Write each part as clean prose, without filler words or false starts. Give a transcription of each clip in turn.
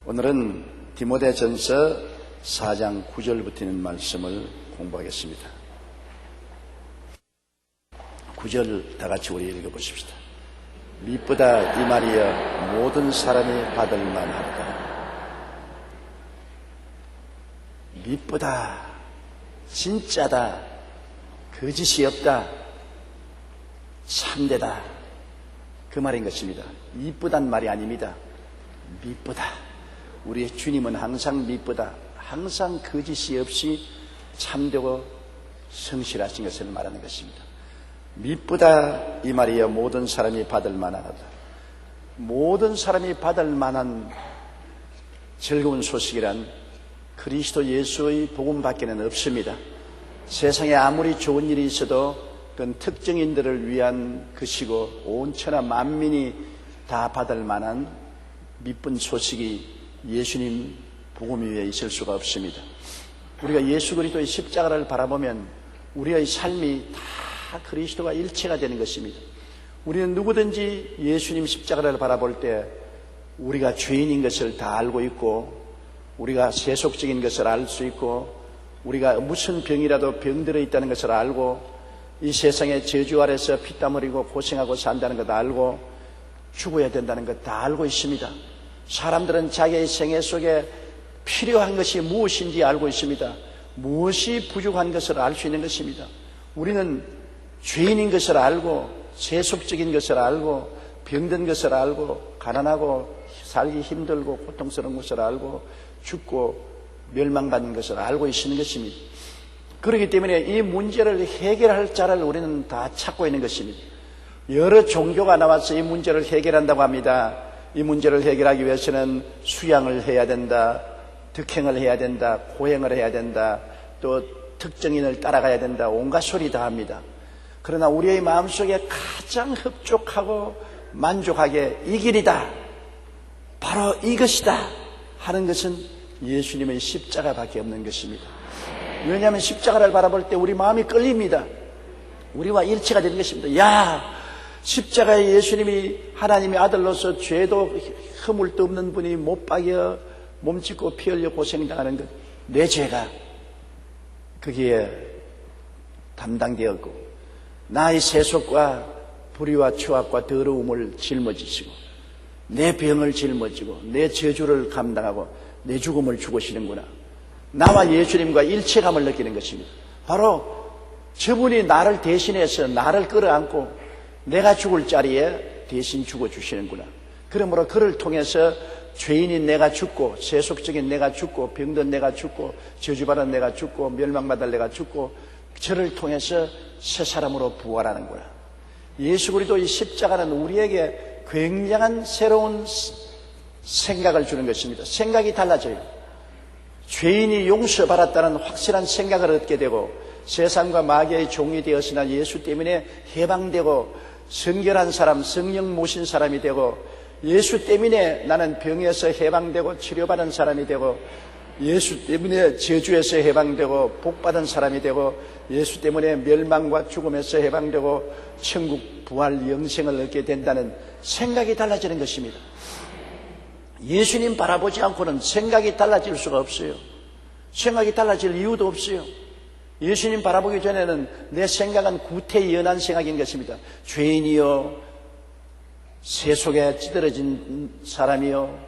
오늘은 디모데전서 4장 9절부터 있는 말씀을 공부하겠습니다. 9절 다 같이 우리 읽어보십시다. 미쁘다 이 말이여 모든 사람이 받을 만하다. 미쁘다, 진짜다, 거짓이 없다, 참되다, 그 말인 것입니다. 이쁘단 말이 아닙니다. 미쁘다. 우리의 주님은 항상 미쁘다, 항상 거짓이 없이 참되고 성실하신 것을 말하는 것입니다. 미쁘다 이 말이여 모든 사람이 받을 만하다. 모든 사람이 받을 만한 즐거운 소식이란 그리스도 예수의 복음밖에는 없습니다. 세상에 아무리 좋은 일이 있어도 그건 특정인들을 위한 것이고 온 천하 만민이 다 받을 만한 미쁜 소식이 예수님 복음 위에 있을 수가 없습니다. 우리가 예수 그리스도의 십자가를 바라보면 우리의 삶이 다 그리스도와 일체가 되는 것입니다. 우리는 누구든지 예수님 십자가를 바라볼 때 우리가 죄인인 것을 다 알고 있고, 우리가 세속적인 것을 알 수 있고, 우리가 무슨 병이라도 병들어 있다는 것을 알고, 이 세상의 저주 아래서 피땀 흘리고 고생하고 산다는 것 알고, 죽어야 된다는 것 다 알고 있습니다. 사람들은 자기의 생애 속에 필요한 것이 무엇인지 알고 있습니다. 무엇이 부족한 것을 알 수 있는 것입니다. 우리는 죄인인 것을 알고, 세속적인 것을 알고, 병든 것을 알고, 가난하고 살기 힘들고 고통스러운 것을 알고, 죽고 멸망받는 것을 알고 있는 것입니다. 그렇기 때문에 이 문제를 해결할 자를 우리는 다 찾고 있는 것입니다. 여러 종교가 나와서 이 문제를 해결한다고 합니다. 이 문제를 해결하기 위해서는 수양을 해야 된다, 득행을 해야 된다, 고행을 해야 된다, 또 특정인을 따라가야 된다, 온갖 소리 다 합니다. 그러나 우리의 마음속에 가장 흡족하고 만족하게 이 길이다, 바로 이것이다 하는 것은 예수님의 십자가밖에 없는 것입니다. 왜냐하면 십자가를 바라볼 때 우리 마음이 끌립니다. 우리와 일체가 되는 것입니다. 야, 십자가에 예수님이 하나님의 아들로서 죄도 허물도 없는 분이 못 박여 몸짓고 피 흘려 고생당하는 것, 내 죄가 거기에 담당되었고, 나의 세속과 불의와 추악과 더러움을 짊어지시고, 내 병을 짊어지고, 내 저주를 감당하고 내 죽음을 죽으시는구나. 나와 예수님과 일체감을 느끼는 것입니다. 바로 저분이 나를 대신해서 나를 끌어안고 내가 죽을 자리에 대신 죽어주시는구나. 그러므로 그를 통해서 죄인인 내가 죽고, 세속적인 내가 죽고, 병든 내가 죽고, 저주받은 내가 죽고, 멸망받을 내가 죽고, 저를 통해서 새 사람으로 부활하는구나. 예수 그리스도의 십자가는 우리에게 굉장한 새로운 생각을 주는 것입니다. 생각이 달라져요. 죄인이 용서받았다는 확실한 생각을 얻게 되고, 세상과 마귀의 종이 되었으나 예수 때문에 해방되고, 성결한 사람, 성령 모신 사람이 되고, 예수 때문에 나는 병에서 해방되고 치료받은 사람이 되고, 예수 때문에 저주에서 해방되고 복받은 사람이 되고, 예수 때문에 멸망과 죽음에서 해방되고 천국 부활 영생을 얻게 된다는 생각이 달라지는 것입니다. 예수님 바라보지 않고는 생각이 달라질 수가 없어요. 생각이 달라질 이유도 없어요. 예수님 바라보기 전에는 내 생각은 구태연한 생각인 것입니다. 죄인이요, 세속에 찌들어진 사람이요,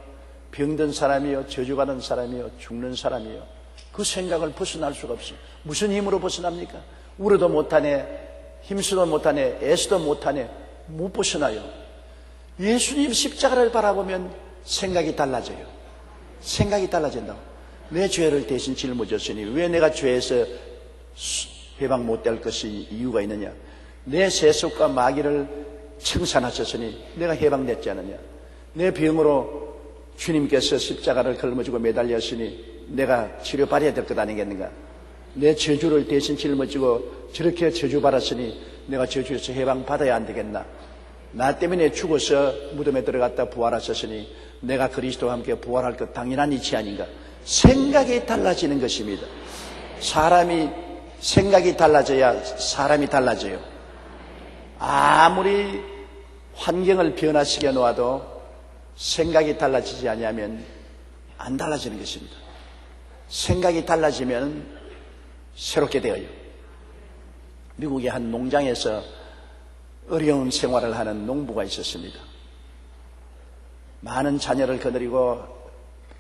병든 사람이요, 저주받은 사람이요, 죽는 사람이요, 그 생각을 벗어날 수가 없어요. 무슨 힘으로 벗어납니까? 울어도 못하네, 힘쓰도 못하네, 애쓰도 못하네, 못 벗어나요. 예수님 십자가를 바라보면 생각이 달라져요. 생각이 달라진다고. 내 죄를 대신 짊어졌으니 왜 내가 죄에서 해방 못될 것이 이유가 있느냐? 내 세속과 마귀를 청산하셨으니 내가 해방됐지 않느냐? 내 병으로 주님께서 십자가를 걸머지고 매달렸으니 내가 치료받아야 될 것 아니겠는가? 내 저주를 대신 짊어지고 저렇게 저주받았으니 내가 저주에서 해방받아야 안 되겠나? 나 때문에 죽어서 무덤에 들어갔다 부활하셨으니 내가 그리스도와 함께 부활할 것 당연한 이치 아닌가? 생각이 달라지는 것입니다. 사람이 생각이 달라져야 사람이 달라져요. 아무리 환경을 변화시켜 놓아도 생각이 달라지지 않으면 안 달라지는 것입니다. 생각이 달라지면 새롭게 되어요. 미국의 한 농장에서 어려운 생활을 하는 농부가 있었습니다. 많은 자녀를 거느리고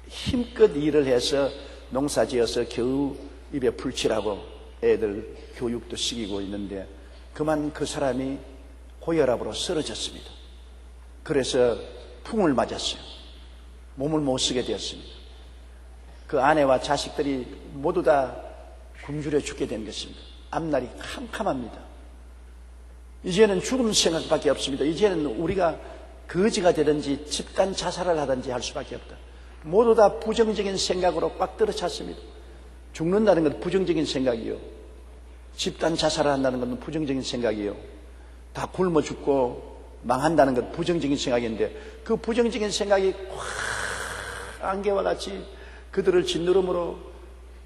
힘껏 일을 해서 농사지어서 겨우 입에 풀칠하고 애들 교육도 시키고 있는데 그만 그 사람이 고혈압으로 쓰러졌습니다. 그래서 풍을 맞았어요. 몸을 못 쓰게 되었습니다. 그 아내와 자식들이 모두 다 굶주려 죽게 된 것입니다. 앞날이 캄캄합니다. 이제는 죽음 생각밖에 없습니다. 이제는 우리가 거지가 되든지 집단 자살을 하든지 할 수밖에 없다. 모두 다 부정적인 생각으로 꽉 들어찼습니다. 죽는다는 건 부정적인 생각이요. 집단 자살을 한다는 건 부정적인 생각이요. 다 굶어 죽고 망한다는 건 부정적인 생각인데 그 부정적인 생각이 꽉 안개와 같이 그들을 짓누름으로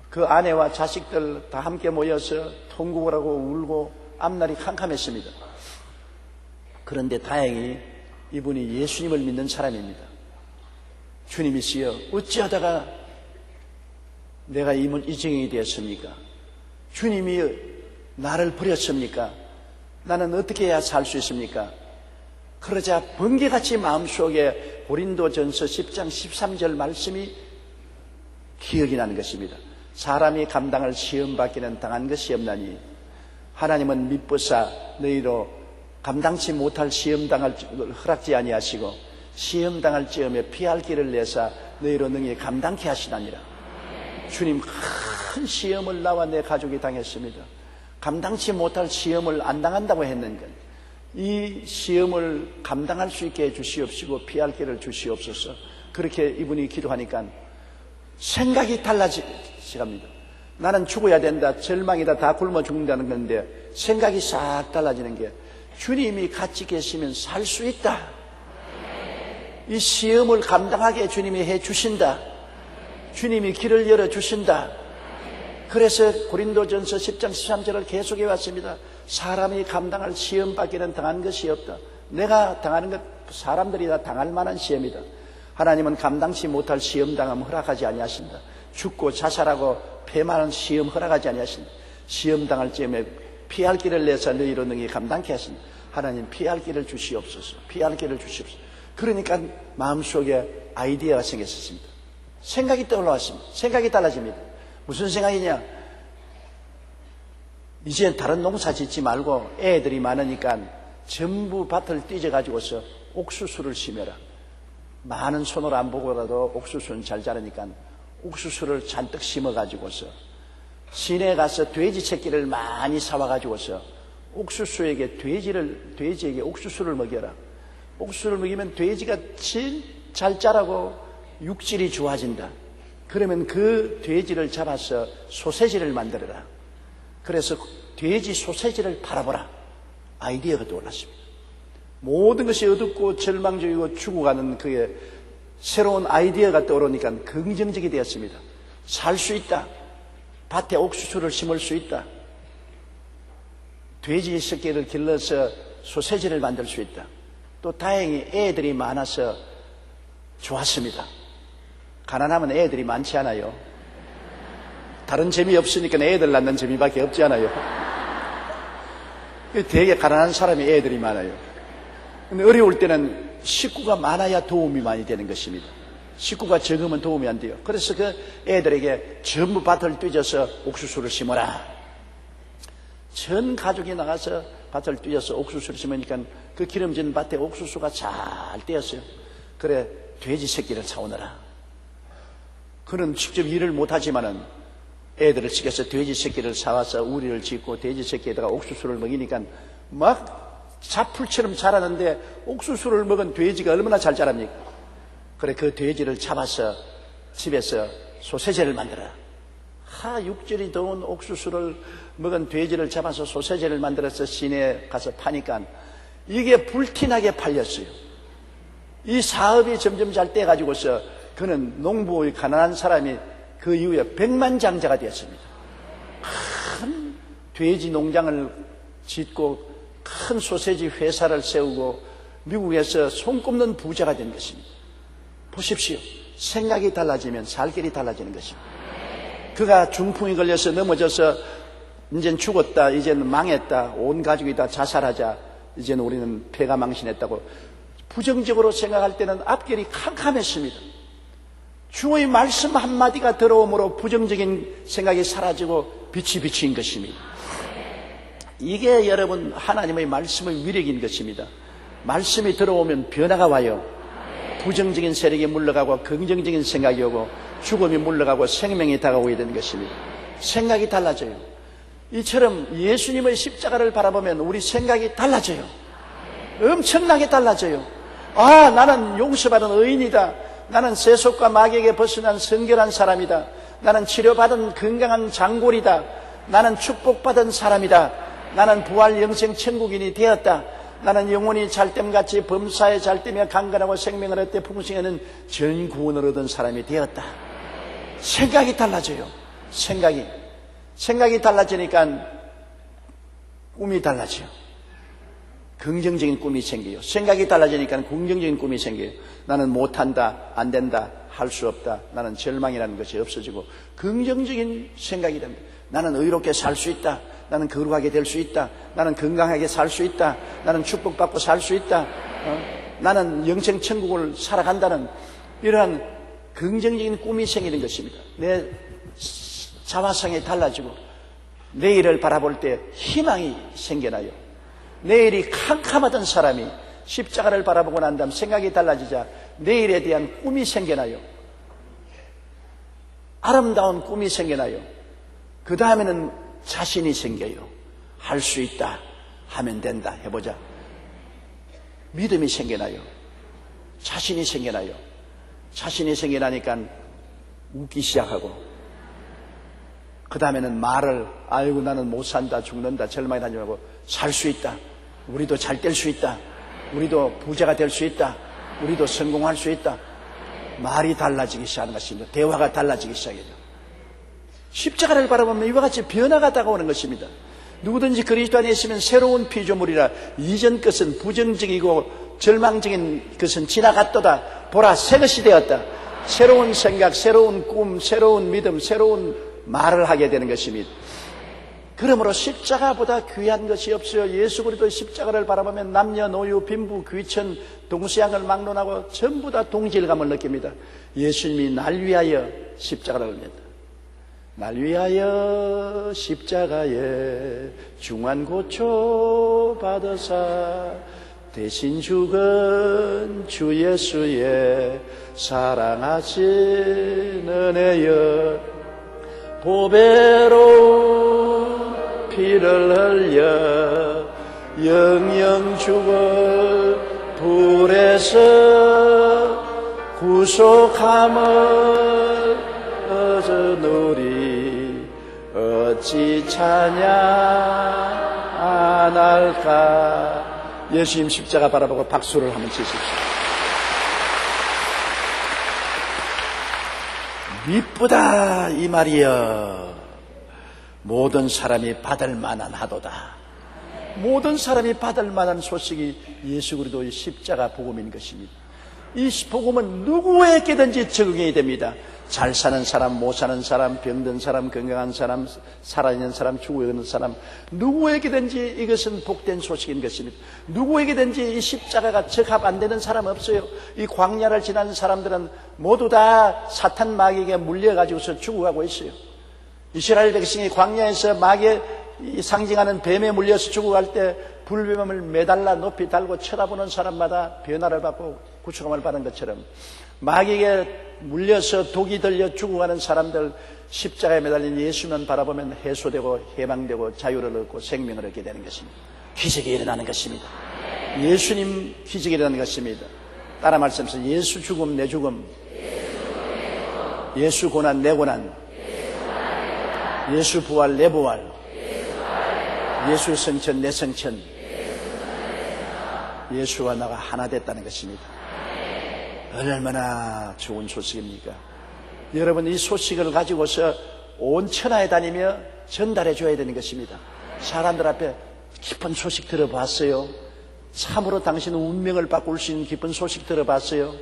그 아내와 자식들 다 함께 모여서 통곡을 하고 울고 앞날이 캄캄했습니다. 그런데 다행히 이분이 예수님을 믿는 사람입니다. 주님이시여 어찌하다가 내가 이 정이 되었습니까? 주님이 나를 버렸습니까? 나는 어떻게 해야 살 수 있습니까? 그러자 번개같이 마음속에 고린도전서 10장 13절 말씀이 기억이 나는 것입니다. 사람이 감당할 시험 받기는 당한 것이 없나니 하나님은 미쁘사 너희로 감당치 못할 시험 당할 허락지 아니하시고 시험 당할 즈음에 피할 길을 내사 너희로 능히 감당케 하시나니라. 주님, 큰 시험을 나와 내 가족이 당했습니다. 감당치 못할 시험을 안 당한다고 했는가? 이 시험을 감당할 수 있게 해주시옵시고 피할 길을 주시옵소서. 그렇게 이분이 기도하니까 생각이 달라지갑니다. 나는 죽어야 된다, 절망이다, 다 굶어 죽는다는 건데 생각이 싹 달라지는 게 주님이 같이 계시면 살 수 있다. 이 시험을 감당하게 주님이 해주신다. 주님이 길을 열어주신다. 그래서 고린도전서 10장 13절을 계속해 왔습니다. 사람이 감당할 시험 밖에는 당한 것이 없다. 내가 당하는 것 사람들이 다 당할 만한 시험이다. 하나님은 감당치 못할 시험 당함 허락하지 아니하신다. 죽고 자살하고 패만한 시험 허락하지 아니하신다. 시험 당할 즈음에 피할 길을 내서 너희로 능히 감당케 하신다. 하나님 피할 길을 주시옵소서. 피할 길을 주시옵소서. 그러니까 마음속에 아이디어가 생겼습니다. 생각이 떠올라왔습니다. 생각이 달라집니다. 무슨 생각이냐? 이제 다른 농사 짓지 말고 애들이 많으니까 전부 밭을 띄져가지고서 옥수수를 심어라. 많은 손으로 안 보고라도 옥수수는 잘 자라니까 옥수수를 잔뜩 심어가지고서 시내에 가서 돼지 새끼를 많이 사와가지고서 돼지에게 옥수수를 먹여라. 옥수수를 먹이면 돼지가 제일 잘 자라고 육질이 좋아진다. 그러면 그 돼지를 잡아서 소세지를 만들어라. 그래서 돼지 소세지를 팔아보라. 아이디어가 떠올랐습니다. 모든 것이 어둡고 절망적이고 죽어가는 그의 새로운 아이디어가 떠오르니까 긍정적이 되었습니다. 살 수 있다. 밭에 옥수수를 심을 수 있다. 돼지 새끼를 길러서 소세지를 만들 수 있다. 또 다행히 애들이 많아서 좋았습니다. 가난하면 애들이 많지 않아요. 다른 재미 없으니까 애들 낳는 재미밖에 없지 않아요. 되게 가난한 사람이 애들이 많아요. 근데 어려울 때는 식구가 많아야 도움이 많이 되는 것입니다. 식구가 적으면 도움이 안 돼요. 그래서 그 애들에게 전부 밭을 뒤져서 옥수수를 심어라. 전 가족이 나가서 밭을 뒤져서 옥수수를 심으니까 그 기름진 밭에 옥수수가 잘 떼었어요. 그래, 돼지 새끼를 사오너라. 그는 직접 일을 못하지만은 애들을 시켜서 돼지 새끼를 사와서 우리를 짓고 돼지 새끼에다가 옥수수를 먹이니까 막 자풀처럼 자라는데 옥수수를 먹은 돼지가 얼마나 잘 자랍니까? 그래, 그 돼지를 잡아서 집에서 소세지를 만들어라. 육질이 더운 옥수수를 먹은 돼지를 잡아서 소세지를 만들어서 시내에 가서 파니까 이게 불티나게 팔렸어요. 이 사업이 점점 잘 돼가지고서 그는 농부의 가난한 사람이 그 이후에 백만장자가 되었습니다. 큰 돼지 농장을 짓고 큰 소세지 회사를 세우고 미국에서 손꼽는 부자가 된 것입니다. 보십시오. 생각이 달라지면 살 길이 달라지는 것입니다. 그가 중풍이 걸려서 넘어져서 이젠 죽었다, 이제는 망했다, 온 가족이 다 자살하자, 이제는 우리는 폐가 망신했다고 부정적으로 생각할 때는 앞길이 캄캄했습니다. 주의 말씀 한마디가 들어오므로 부정적인 생각이 사라지고 빛이 비친 것입니다. 이게 여러분 하나님의 말씀의 위력인 것입니다. 말씀이 들어오면 변화가 와요. 부정적인 세력이 물러가고 긍정적인 생각이 오고 죽음이 물러가고 생명이 다가오게 되는 것입니다. 생각이 달라져요. 이처럼 예수님의 십자가를 바라보면 우리 생각이 달라져요. 엄청나게 달라져요. 아, 나는 용서받은 의인이다. 나는 세속과 마귀에게 벗어난 성결한 사람이다. 나는 치료받은 건강한 장골이다. 나는 축복받은 사람이다. 나는 부활 영생 천국인이 되었다. 나는 영원히 잘됨같이 범사에 잘되며 강건하고 생명을 얻되 풍성하는 전 구원을 얻은 사람이 되었다. 생각이 달라져요. 생각이 달라지니까 꿈이 달라져요. 긍정적인 꿈이 생겨요. 생각이 달라지니까 긍정적인 꿈이 생겨요. 나는 못한다, 안 된다, 할 수 없다. 나는 절망이라는 것이 없어지고 긍정적인 생각이 됩니다. 나는 의롭게 살 수 있다. 나는 거룩하게 될 수 있다. 나는 건강하게 살 수 있다. 나는 축복받고 살 수 있다. 나는 영생 천국을 살아간다는 이러한 긍정적인 꿈이 생기는 것입니다. 내 자화상이 달라지고 내일을 바라볼 때 희망이 생겨나요. 내일이 캄캄하던 사람이 십자가를 바라보고 난 다음 생각이 달라지자 내일에 대한 꿈이 생겨나요. 아름다운 꿈이 생겨나요. 그 다음에는 자신이 생겨요. 할 수 있다. 하면 된다. 해보자. 믿음이 생겨나요. 자신이 생겨나요. 자신이 생겨나니까 웃기 시작하고 그 다음에는 말을 아이고 나는 못 산다, 죽는다, 절망이 다니지 말고 살 수 있다. 우리도 잘 될 수 있다. 우리도 부자가 될 수 있다. 우리도 성공할 수 있다. 말이 달라지기 시작하는 것입니다. 대화가 달라지기 시작해요. 십자가를 바라보면 이와 같이 변화가 다가오는 것입니다. 누구든지 그리스도 안에 있으면 새로운 피조물이라 이전 것은 부정적이고 절망적인 것은 지나갔도다. 보라 새 것이 되었다. 새로운 생각, 새로운 꿈, 새로운 믿음, 새로운 말을 하게 되는 것입니다. 그러므로 십자가보다 귀한 것이 없어요. 예수 그리스도의 십자가를 바라보면 남녀, 노유, 빈부, 귀천, 동서양을 막론하고 전부 다 동질감을 느낍니다. 예수님이 날 위하여 십자가를 올렸다. 날 위하여 십자가에 중한 고초 받으사 대신 죽은 주 예수의 사랑하신 은혜여 보배로운 피를 흘려 영영 죽을 불에서 구속함을 얻으노리 어찌 찬양 안 할까. 예수님 십자가 바라보고 박수를 한번 치십시오. 미쁘다 이 말이여. 모든 사람이 받을 만한 하도다. 모든 사람이 받을 만한 소식이 예수 그리스도의 십자가 복음인 것입니다. 이 복음은 누구에게든지 적용이 됩니다. 잘 사는 사람, 못 사는 사람, 병든 사람, 건강한 사람, 살아있는 사람, 죽어있는 사람, 누구에게든지 이것은 복된 소식인 것입니다. 누구에게든지 이 십자가가 적합 안 되는 사람 없어요. 이 광야를 지나는 사람들은 모두 다 사탄 마귀에게 물려가지고서 죽어가고 있어요. 이스라엘 백성이 광야에서 마귀에 상징하는 뱀에 물려서 죽어갈 때 불뱀을 매달라 높이 달고 쳐다보는 사람마다 변화를 받고 구속함을 받은 것처럼 마귀에게 물려서 독이 들려 죽어가는 사람들 십자가에 매달린 예수만 바라보면 해소되고 해방되고 자유를 얻고 생명을 얻게 되는 것입니다. 기적이 일어나는 것입니다. 예수님 기적이 일어나는 것입니다. 따라 말씀하세요. 예수 죽음 내 죽음, 예수 고난 내 고난, 예수 부활 내 부활, 예수 성천 내 성천, 예수와 나가 하나 됐다는 것입니다. 얼마나 좋은 소식입니까? 여러분 이 소식을 가지고서 온 천하에 다니며 전달해 줘야 되는 것입니다. 사람들 앞에 깊은 소식 들어봤어요? 참으로 당신은 운명을 바꿀 수 있는 깊은 소식 들어봤어요?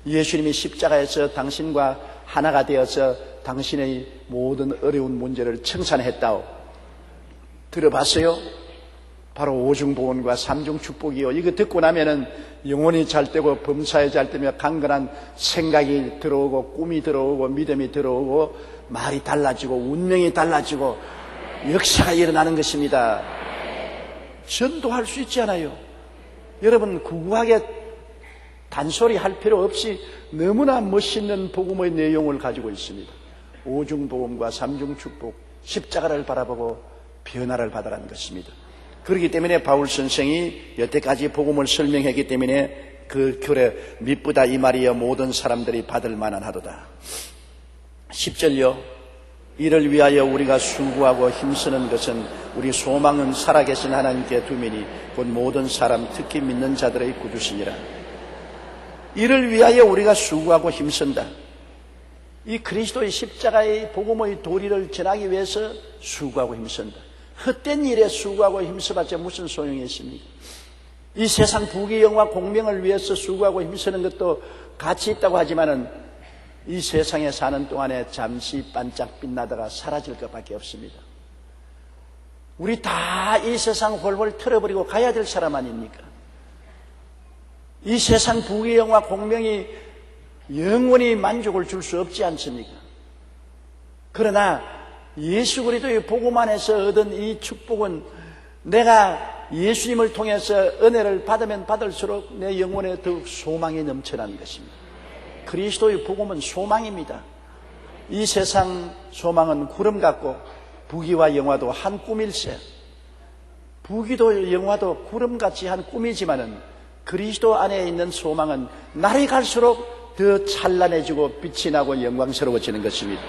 예수님이 십자가에서 당신과 하나가 되어서 당신의 모든 어려운 문제를 청산했다오. 들어봤어요? 바로 오중보원과 삼중축복이요. 이거 듣고 나면은 영혼이 잘 되고 범사에 잘 되며 강건한 생각이 들어오고 꿈이 들어오고 믿음이 들어오고 말이 달라지고 운명이 달라지고 역사가 일어나는 것입니다. 전도할 수 있지 않아요? 여러분, 구구하게 단소리 할 필요 없이 너무나 멋있는 복음의 내용을 가지고 있습니다. 오중복음과 삼중축복, 십자가를 바라보고 변화를 받아라는 것입니다. 그렇기 때문에 바울 선생이 여태까지 복음을 설명했기 때문에 그 글에 미쁘다 이 말이여 모든 사람들이 받을 만한 하도다. 10절요. 이를 위하여 우리가 수고하고 힘쓰는 것은 우리 소망은 살아계신 하나님께 두미니 곧 모든 사람 특히 믿는 자들의 구주시니라. 이를 위하여 우리가 수고하고 힘쓴다. 이 그리스도의 십자가의 복음의 도리를 전하기 위해서 수고하고 힘쓴다. 헛된 일에 수고하고 힘써봤자 무슨 소용이 있습니까? 이 세상 부귀영화 공명을 위해서 수고하고 힘쓰는 것도 가치 있다고 하지만은 이 세상에 사는 동안에 잠시 반짝 빛나다가 사라질 것밖에 없습니다. 우리 다 이 세상 홀홀 털어버리고 가야 될 사람 아닙니까? 이 세상 부귀영화 공명이 영원히 만족을 줄 수 없지 않습니까? 그러나 예수 그리스도의 복음 안에서 얻은 이 축복은 내가 예수님을 통해서 은혜를 받으면 받을수록 내 영혼에 더욱 소망이 넘쳐나는 것입니다. 그리스도의 복음은 소망입니다. 이 세상 소망은 구름 같고 부귀와 영화도 한 꿈일세. 부귀도 영화도 구름같이 한 꿈이지만은 그리스도 안에 있는 소망은 날이 갈수록 더 찬란해지고 빛이 나고 영광스러워지는 것입니다.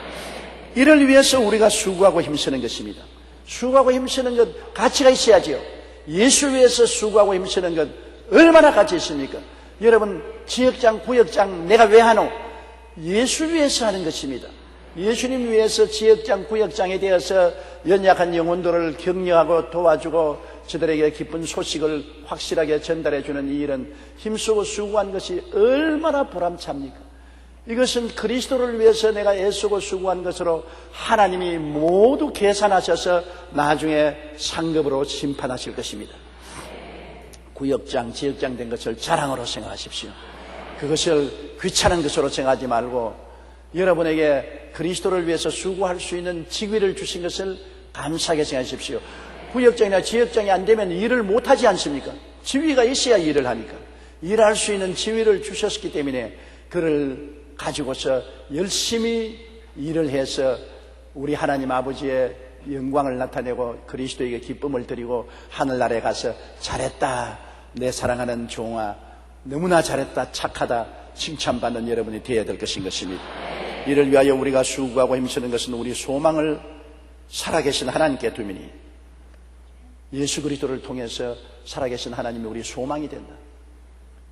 이를 위해서 우리가 수고하고 힘쓰는 것입니다. 수고하고 힘쓰는 것 가치가 있어야지요. 예수를 위해서 수고하고 힘쓰는 것 얼마나 가치 있습니까? 여러분, 지역장, 구역장 내가 왜 하노? 예수를 위해서 하는 것입니다. 예수님 위해서 지역장, 구역장에 대해서 연약한 영혼들을 격려하고 도와주고 저들에게 기쁜 소식을 확실하게 전달해주는 이 일은 힘쓰고 수고한 것이 얼마나 보람찹니까? 이것은 그리스도를 위해서 내가 애쓰고 수고한 것으로 하나님이 모두 계산하셔서 나중에 상급으로 심판하실 것입니다. 구역장, 지역장 된 것을 자랑으로 생각하십시오. 그것을 귀찮은 것으로 생각하지 말고 여러분에게 그리스도를 위해서 수고할 수 있는 직위를 주신 것을 감사하게 생각하십시오. 구역장이나 지역장이 안 되면 일을 못하지 않습니까? 지위가 있어야 일을 하니까. 일할 수 있는 지위를 주셨기 때문에 그를 가지고서 열심히 일을 해서 우리 하나님 아버지의 영광을 나타내고 그리스도에게 기쁨을 드리고 하늘나라에 가서 잘했다 내 사랑하는 종아 너무나 잘했다 착하다 칭찬받는 여러분이 되어야 될 것인 것입니다. 이를 위하여 우리가 수고하고 힘쓰는 것은 우리 소망을 살아계신 하나님께 두미니 예수 그리스도를 통해서 살아계신 하나님이 우리 소망이 된다.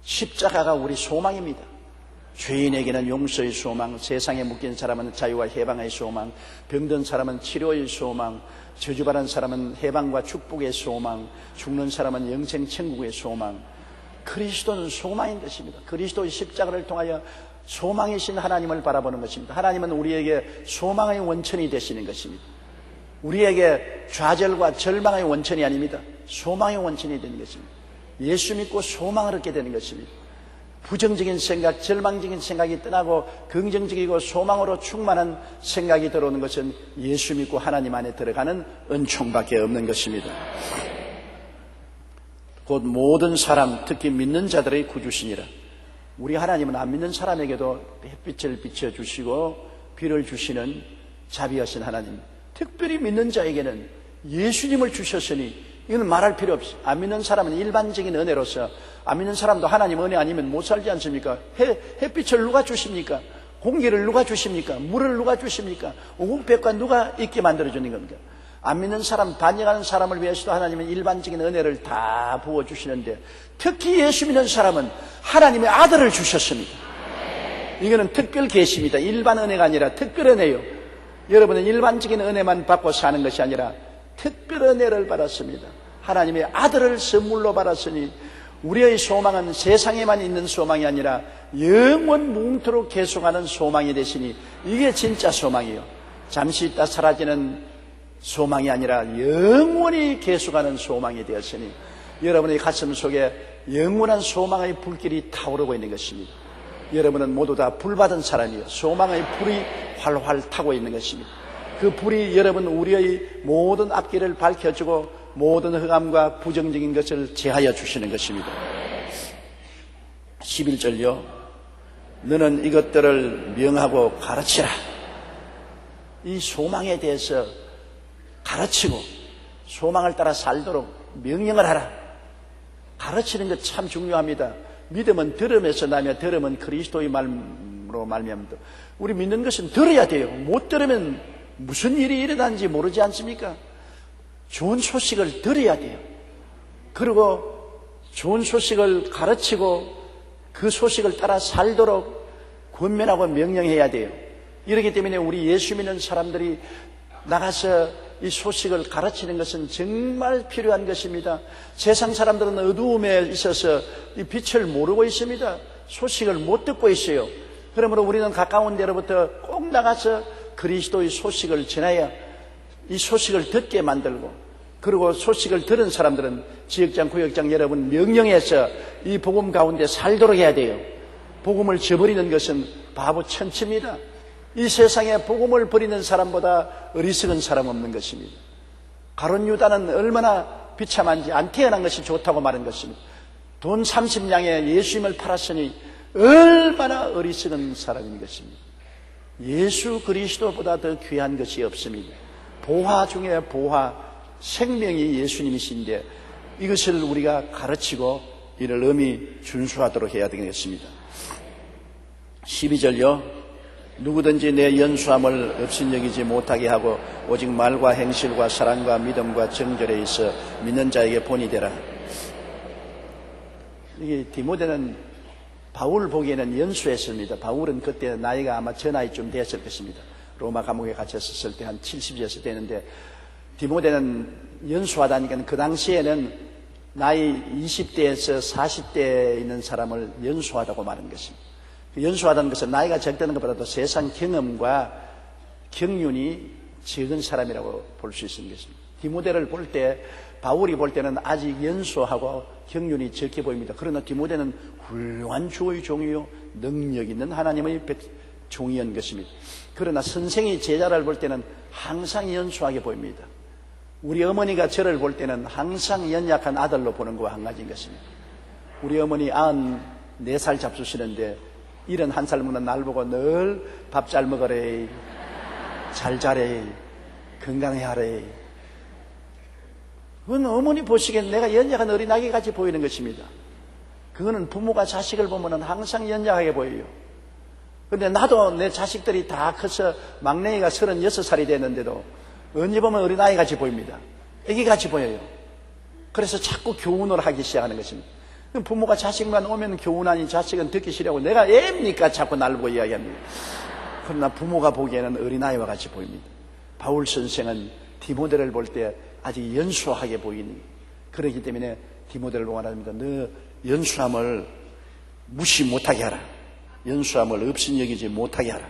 십자가가 우리 소망입니다. 죄인에게는 용서의 소망, 세상에 묶인 사람은 자유와 해방의 소망, 병든 사람은 치료의 소망, 저주받은 사람은 해방과 축복의 소망, 죽는 사람은 영생 천국의 소망. 그리스도는 소망인 것입니다. 그리스도의 십자가를 통하여 소망이신 하나님을 바라보는 것입니다. 하나님은 우리에게 소망의 원천이 되시는 것입니다. 우리에게 좌절과 절망의 원천이 아닙니다. 소망의 원천이 되는 것입니다. 예수 믿고 소망을 얻게 되는 것입니다. 부정적인 생각, 절망적인 생각이 떠나고 긍정적이고 소망으로 충만한 생각이 들어오는 것은 예수 믿고 하나님 안에 들어가는 은총밖에 없는 것입니다. 곧 모든 사람, 특히 믿는 자들의 구주시니라. 우리 하나님은 안 믿는 사람에게도 햇빛을 비춰주시고 비를 주시는 자비하신 하나님, 특별히 믿는 자에게는 예수님을 주셨으니 이건 말할 필요 없이 안 믿는 사람은 일반적인 은혜로서 안 믿는 사람도 하나님 은혜 아니면 못 살지 않습니까? 햇빛을 누가 주십니까? 공기를 누가 주십니까? 물을 누가 주십니까? 오국백과 누가 있게 만들어주는 겁니까? 안 믿는 사람, 반역하는 사람을 위해서도 하나님은 일반적인 은혜를 다 부어주시는데 특히 예수 믿는 사람은 하나님의 아들을 주셨습니다. 이거는 특별 계시입니다. 일반 은혜가 아니라 특별 은혜요. 여러분은 일반적인 은혜만 받고 사는 것이 아니라 특별 은혜를 받았습니다. 하나님의 아들을 선물로 받았으니 우리의 소망은 세상에만 있는 소망이 아니라 영원 무궁토록 계속하는 소망이 되시니 이게 진짜 소망이요. 잠시 있다 사라지는 소망이 아니라 영원히 계속하는 소망이 되었으니 여러분의 가슴 속에 영원한 소망의 불길이 타오르고 있는 것입니다. 여러분은 모두 다 불받은 사람이요. 소망의 불이 활활 타고 있는 것입니다. 그 불이 여러분 우리의 모든 앞길을 밝혀주고 모든 흑암과 부정적인 것을 제하여 주시는 것입니다. 11절요. 너는 이것들을 명하고 가르치라. 이 소망에 대해서 가르치고 소망을 따라 살도록 명령을 하라. 가르치는 것 참 중요합니다. 믿음은 들음에서 나며 들음은 그리스도의 말로 말미암다. 우리 믿는 것은 들어야 돼요. 못 들으면 무슨 일이 일어나는지 모르지 않습니까? 좋은 소식을 들어야 돼요. 그리고 좋은 소식을 가르치고 그 소식을 따라 살도록 권면하고 명령해야 돼요. 이렇기 때문에 우리 예수 믿는 사람들이 나가서 이 소식을 가르치는 것은 정말 필요한 것입니다. 세상 사람들은 어두움에 있어서 이 빛을 모르고 있습니다. 소식을 못 듣고 있어요. 그러므로 우리는 가까운 데로부터 꼭 나가서 그리스도의 소식을 전하여 이 소식을 듣게 만들고, 그리고 소식을 들은 사람들은 지역장, 구역장 여러분 명령해서 이 복음 가운데 살도록 해야 돼요. 복음을 저버리는 것은 바보 천치입니다. 이 세상에 복음을 버리는 사람보다 어리석은 사람 없는 것입니다. 가룟 유다는 얼마나 비참한지 안 태어난 것이 좋다고 말한 것입니다. 돈 30냥에 예수님을 팔았으니 얼마나 어리석은 사람인 것입니다. 예수 그리스도보다 더 귀한 것이 없습니다. 보화 중에 보화, 생명이 예수님이신데 이것을 우리가 가르치고 이를 엄히 준수하도록 해야 되겠습니다. 12절요. 누구든지 내 연수함을 업신여기지 못하게 하고 오직 말과 행실과 사랑과 믿음과 정절에 있어 믿는 자에게 본이 되라. 이게 디모데는 바울 보기에는 연수했습니다. 바울은 그때 나이가 아마 저 나이쯤 됐을 것입니다. 로마 감옥에 갇혔을 때 한 70여서 되는데 디모데는 연수하다니까 그 당시에는 나이 20대에서 40대에 있는 사람을 연수하다고 말한 것입니다. 연수하다는 것은 나이가 적다는 것보다도 세상 경험과 경륜이 적은 사람이라고 볼 수 있는 것입니다. 디모데를 볼 때, 바울이 볼 때는 아직 연수하고 경륜이 적게 보입니다. 그러나 디모데는 훌륭한 주의 종이요 능력 있는 하나님의 종이었던 것입니다. 그러나 선생이 제자를 볼 때는 항상 연수하게 보입니다. 우리 어머니가 저를 볼 때는 항상 연약한 아들로 보는 것과 한 가지인 것입니다. 우리 어머니 94살 잡수시는데 71살 먹는 날 보고 늘 밥 잘 먹으래, 잘 자래, 건강해 하래. 그건 어머니 보시기엔 내가 연약한 어린아기 같이 보이는 것입니다. 그거는 부모가 자식을 보면 항상 연약하게 보여요. 그런데 나도 내 자식들이 다 커서 막내가 36살이 됐는데도 언제 보면 어린아이 같이 보입니다. 애기 같이 보여요. 그래서 자꾸 교훈을 하기 시작하는 것입니다. 부모가 자식만 오면 교훈하니 자식은 듣기 싫어하고 내가 애입니까? 자꾸 날 보고 이야기합니다. 그러나 부모가 보기에는 어린아이와 같이 보입니다. 바울 선생은 디모데를 볼 때 아직 연수하게 보이는, 그렇기 때문에 디모데를 보고 말합니다. 너 연수함을 무시 못하게 하라. 연수함을 업신여기지 못하게 하라.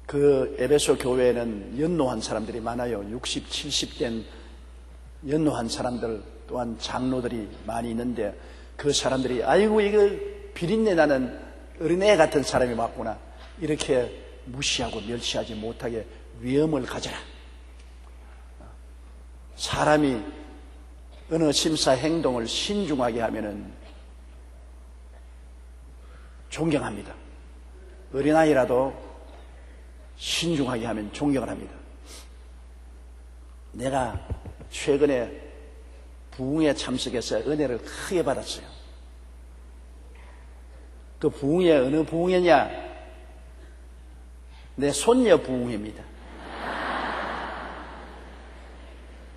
그 에베소 교회에는 연로한 사람들이 많아요. 60, 70 된 연로한 사람들, 또한 장로들이 많이 있는데 그 사람들이 아이고 이거 비린내 나는 어린애 같은 사람이 왔구나, 이렇게 무시하고 멸시하지 못하게 위엄을 가져라. 사람이 어느 심사 행동을 신중하게 하면은 존경합니다. 어린아이라도 신중하게 하면 존경을 합니다. 내가 최근에 부흥에 참석해서 은혜를 크게 받았어요. 그 부흥회 어느 부흥회냐? 내 손녀 부흥회입니다.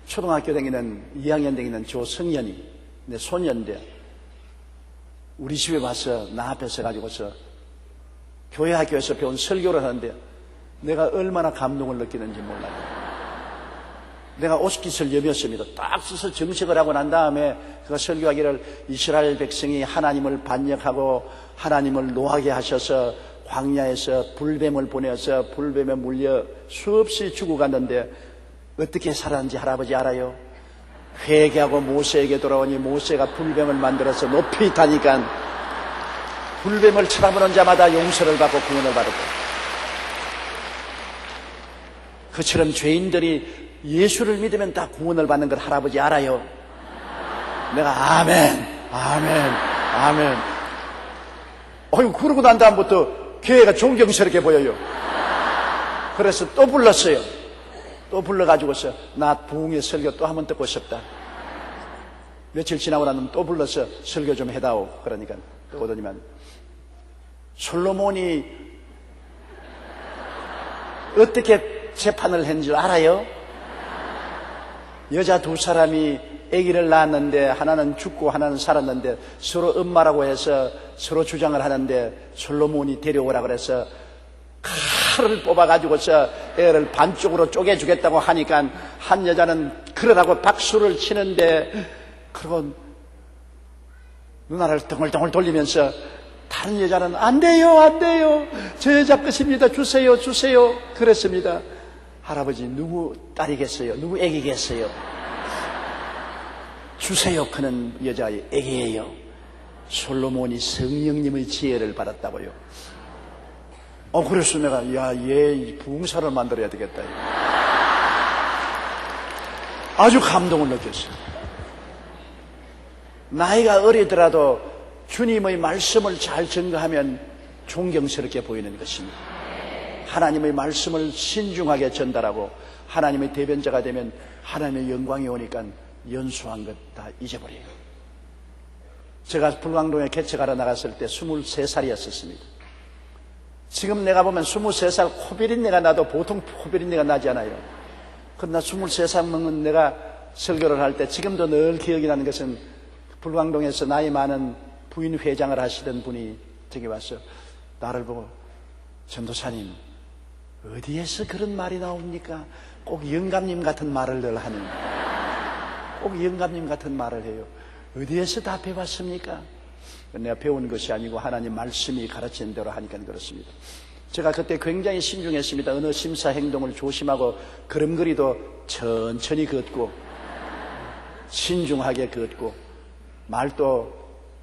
초등학교 다니는 2학년 다니는 조성현이 내 손녀인데 우리 집에 와서 나 앞에 서가지고서 교회 학교에서 배운 설교를 하는데 내가 얼마나 감동을 느끼는지 몰라요. 내가 오스킷을 여몄습니다. 딱 써서 정식을 하고 난 다음에 그가 설교하기를 이스라엘 백성이 하나님을 반역하고 하나님을 노하게 하셔서 광야에서 불뱀을 보내서 불뱀에 물려 수없이 죽어갔는데 어떻게 살았는지 할아버지 알아요? 회개하고 모세에게 돌아오니 모세가 불뱀을 만들어서 높이 타니까 불뱀을 쳐다보는 자마다 용서를 받고 구원을 받았고, 그처럼 죄인들이 예수를 믿으면 다 구원을 받는 걸 할아버지 알아요? 내가 아멘, 아멘, 아멘. 어이구, 그러고 난 다음부터 교회가 존경스럽게 보여요. 그래서 또 불렀어요. 또 불러가지고서 나 부흥의 설교 또 한 번 듣고 싶다. 며칠 지나고 나면 또 불러서 설교 좀 해다오. 그러니까 또 오더니만 솔로몬이 어떻게 재판을 했는 줄 알아요? 여자 두 사람이 아기를 낳았는데 하나는 죽고 하나는 살았는데 서로 엄마라고 해서 서로 주장을 하는데 솔로몬이 데려오라 그래서 칼을 뽑아가지고서 애를 반쪽으로 쪼개주겠다고 하니까 한 여자는 그러라고 박수를 치는데, 그리고 눈알을 덩글덩글 돌리면서 다른 여자는 안 돼요, 안 돼요, 저 여자 것입니다, 주세요, 주세요. 그랬습니다. 할아버지, 누구 딸이겠어요? 누구 애기겠어요? 주세요. 그는 여자의 애기예요. 솔로몬이 성령님의 지혜를 받았다고요. 그래서 내가 얘 부흥사를 만들어야 되겠다. 아주 감동을 느꼈어요. 나이가 어리더라도 주님의 말씀을 잘 증거하면 존경스럽게 보이는 것입니다. 하나님의 말씀을 신중하게 전달하고 하나님의 대변자가 되면 하나님의 영광이 오니까 연수한 것 다 잊어버려요. 제가 불광동에 개척하러 나갔을 때 23살이었습니다. 지금 내가 보면 23살 코비린내가 나도 보통 코비린내가 나지 않아요. 그러나 23살 먹은 내가 설교를 할 때 지금도 늘 기억이 나는 것은 불광동에서 나이 많은 부인 회장을 하시던 분이 저기 와서 나를 보고 전도사님 어디에서 그런 말이 나옵니까? 꼭 영감님 같은 말을 늘 하는, 꼭 영감님 같은 말을 해요. 어디에서 다 배웠습니까? 내가 배운 것이 아니고 하나님 말씀이 가르치는 대로 하니까 그렇습니다. 제가 그때 굉장히 신중했습니다. 어느 심사 행동을 조심하고 걸음걸이도 천천히 걷고 신중하게 걷고 말도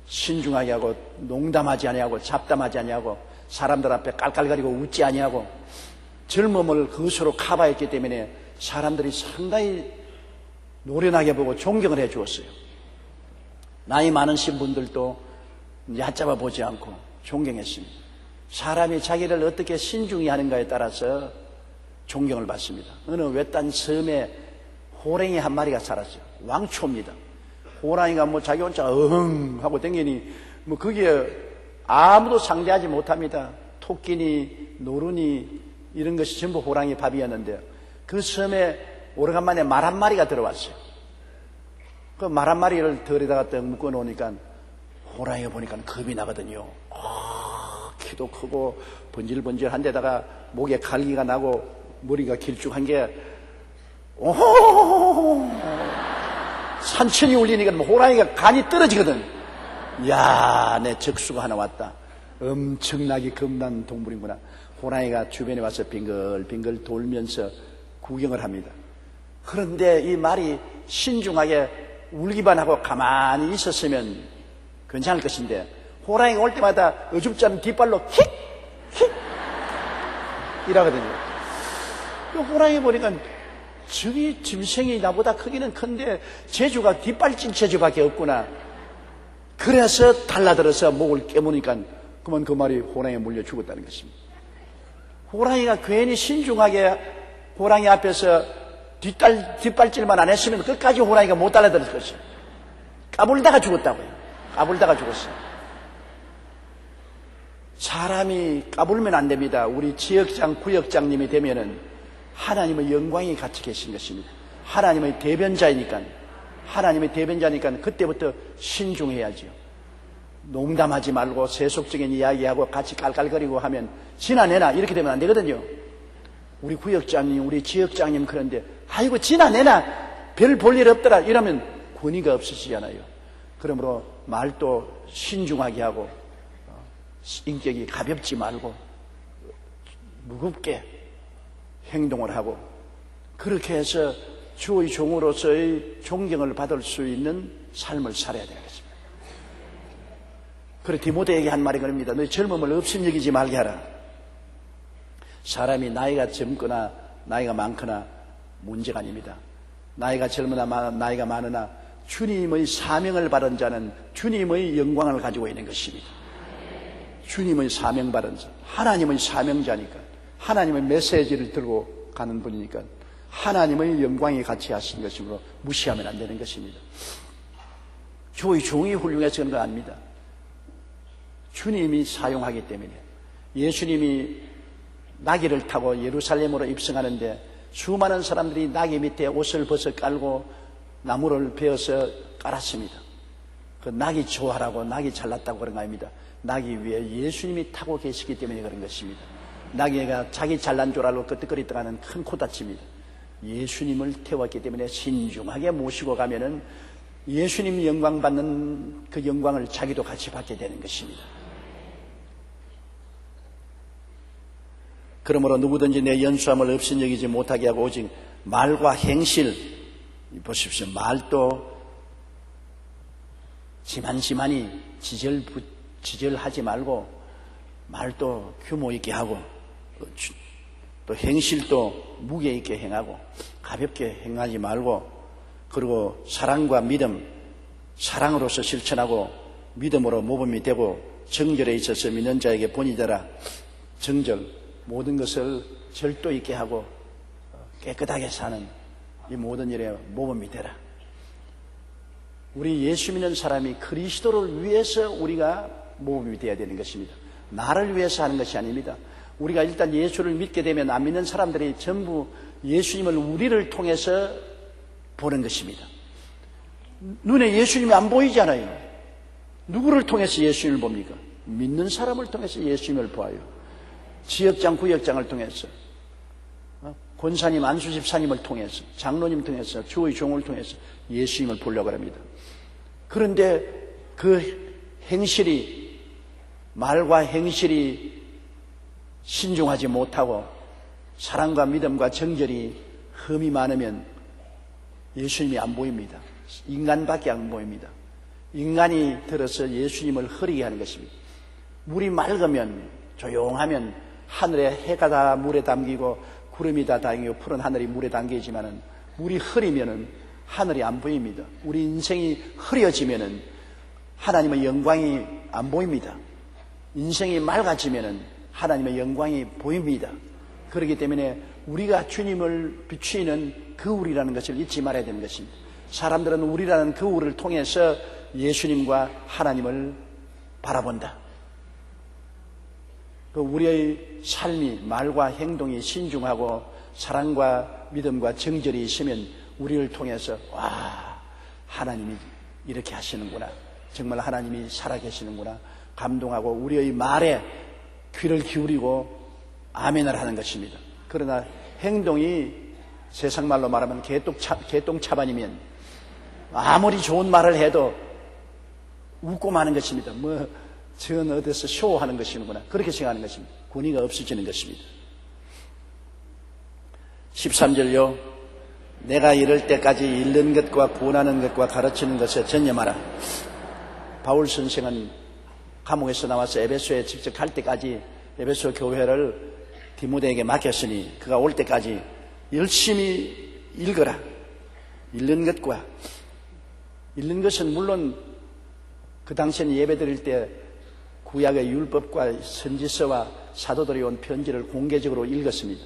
신중하게 하고 농담하지 아니하고 잡담하지 아니하고 사람들 앞에 깔깔거리고 웃지 아니하고 젊음을 그것으로 커버했기 때문에 사람들이 상당히 노련하게 보고 존경을 해 주었어요. 나이 많으신 분들도 얕잡아 보지 않고 존경했습니다. 사람이 자기를 어떻게 신중히 하는가에 따라서 존경을 받습니다. 어느 외딴 섬에 호랑이 한 마리가 살았어요. 왕초입니다. 호랑이가 뭐 자기 혼자 하고 댕기니 뭐 거기에 아무도 상대하지 못합니다. 토끼니 노루니 이런 것이 전부 호랑이 밥이었는데요. 그 섬에 오래간만에 말 한 마리가 들어왔어요. 그 말 한 마리를 덜에다가 딱 묶어 놓으니까 호랑이가 보니까 겁이 나거든요. 키도 크고 번질번질한 데다가 목에 갈기가 나고 머리가 길쭉한 게 산천이 울리니까 호랑이가 간이 떨어지거든. 야, 내 적수가 하나 왔다. 엄청나게 겁난 동물이구나. 호랑이가 주변에 와서 빙글빙글 돌면서 구경을 합니다. 그런데 이 말이 신중하게 울기만 하고 가만히 있었으면 괜찮을 것인데 호랑이가 올 때마다 어줍지 않은 뒷발로 킥! 킥! 이러거든요. 호랑이 보니까 저기 짐승이 나보다 크기는 큰데 제주가 뒷발진 제주밖에 없구나. 그래서 달라들어서 목을 깨무니까 그만 그 말이 호랑이에 물려 죽었다는 것입니다. 호랑이가 괜히 신중하게 호랑이 앞에서 뒷발질만 안 했으면 끝까지 호랑이가 못 달라들었을 것이에요. 까불다가 죽었다고요. 까불다가 죽었어요. 사람이 까불면 안 됩니다. 우리 지역장, 구역장님이 되면은 하나님의 영광이 같이 계신 것입니다. 하나님의 대변자니까 그때부터 신중해야죠. 농담하지 말고 세속적인 이야기하고 같이 깔깔거리고 하면 지나내나 이렇게 되면 안 되거든요. 우리 구역장님, 우리 지역장님 그런데 아이고 지나내나 별 볼 일 없더라 이러면 권위가 없으시잖아요. 그러므로 말도 신중하게 하고 인격이 가볍지 말고 무겁게 행동을 하고 그렇게 해서 주의 종으로서의 존경을 받을 수 있는 삶을 살아야 되는 것입니다. 그래 디모데에게 한 말이 그럽니다. 너희 젊음을 업신여기지 말게 하라. 사람이 나이가 젊거나 나이가 많거나 문제가 아닙니다. 나이가 젊으나 나이가 많으나 주님의 사명을 받은 자는 주님의 영광을 가지고 있는 것입니다. 주님의 사명 받은 자, 하나님의 사명자니까 하나님의 메시지를 들고 가는 분이니까 하나님의 영광이 같이 하신 것이므로 무시하면 안 되는 것입니다. 주의 종이 훌륭해서 그런 거 아닙니다. 주님이 사용하기 때문에 예수님이 나귀를 타고 예루살렘으로 입성하는데 수많은 사람들이 나귀 밑에 옷을 벗어 깔고 나무를 베어서 깔았습니다. 그 나귀 좋아하라고 나귀 잘났다고 그런 거 아닙니다. 나귀 위에 예수님이 타고 계시기 때문에 그런 것입니다. 나귀가 자기 잘난 줄 알고 끄떡거리다가는 큰 코다칩니다. 예수님을 태웠기 때문에 신중하게 모시고 가면은 예수님 영광 받는 그 영광을 자기도 같이 받게 되는 것입니다. 그러므로 누구든지 내 연수함을 업신여기지 못하게 하고 오직 말과 행실, 보십시오. 말도 지만지만이 지절하지 말고 말도 규모 있게 하고 또 행실도 무게 있게 행하고 가볍게 행하지 말고 그리고 사랑과 믿음, 사랑으로서 실천하고 믿음으로 모범이 되고 정절에 있어서 믿는 자에게 본이 되라. 정절, 모든 것을 절도 있게 하고 깨끗하게 사는 이 모든 일에 모범이 되라. 우리 예수 믿는 사람이 그리스도를 위해서 우리가 모범이 되어야 되는 것입니다. 나를 위해서 하는 것이 아닙니다. 우리가 일단 예수를 믿게 되면 안 믿는 사람들이 전부 예수님을 우리를 통해서 보는 것입니다. 눈에 예수님이 안 보이잖아요. 누구를 통해서 예수님을 봅니까? 믿는 사람을 통해서 예수님을 보아요. 지역장, 구역장을 통해서, 권사님, 안수집사님을 통해서, 장로님 통해서, 주의 종을 통해서 예수님을 보려고 합니다. 그런데 그 행실이, 말과 행실이 신중하지 못하고 사랑과 믿음과 정절이 흠이 많으면 예수님이 안 보입니다. 인간밖에 안 보입니다. 인간이 들어서 예수님을 흐리게 하는 것입니다. 물이 맑으면 조용하면 하늘에 해가 다 물에 담기고 구름이 다 담기고 푸른 하늘이 물에 담기지만은 물이 흐리면은 하늘이 안 보입니다. 우리 인생이 흐려지면은 하나님의 영광이 안 보입니다. 인생이 맑아지면은 하나님의 영광이 보입니다. 그렇기 때문에 우리가 주님을 비추이는 거울이라는 것을 잊지 말아야 되는 것입니다. 사람들은 우리라는 거울을 통해서 예수님과 하나님을 바라본다. 우리의 삶이 말과 행동이 신중하고 사랑과 믿음과 정절이 있으면 우리를 통해서 와, 하나님이 이렇게 하시는구나, 정말 하나님이 살아계시는구나 감동하고 우리의 말에 귀를 기울이고 아멘을 하는 것입니다. 그러나 행동이 세상 말로 말하면 개똥차반이면 아무리 좋은 말을 해도 웃고 마는 것입니다. 전 어디서 쇼하는 것이구나 그렇게 생각하는 것입니다. 권위가 없어지는 것입니다. 13절요. 내가 이럴 때까지 읽는 것과 구원하는 것과 가르치는 것에 전념하라. 바울 선생은 감옥에서 나와서 에베소에 직접 갈 때까지 에베소 교회를 디모데에게 맡겼으니 그가 올 때까지 열심히 읽어라. 읽는 것과 읽는 것은 물론 그 당시에는 예배 드릴 때 구약의 율법과 선지서와 사도들이 온 편지를 공개적으로 읽었습니다.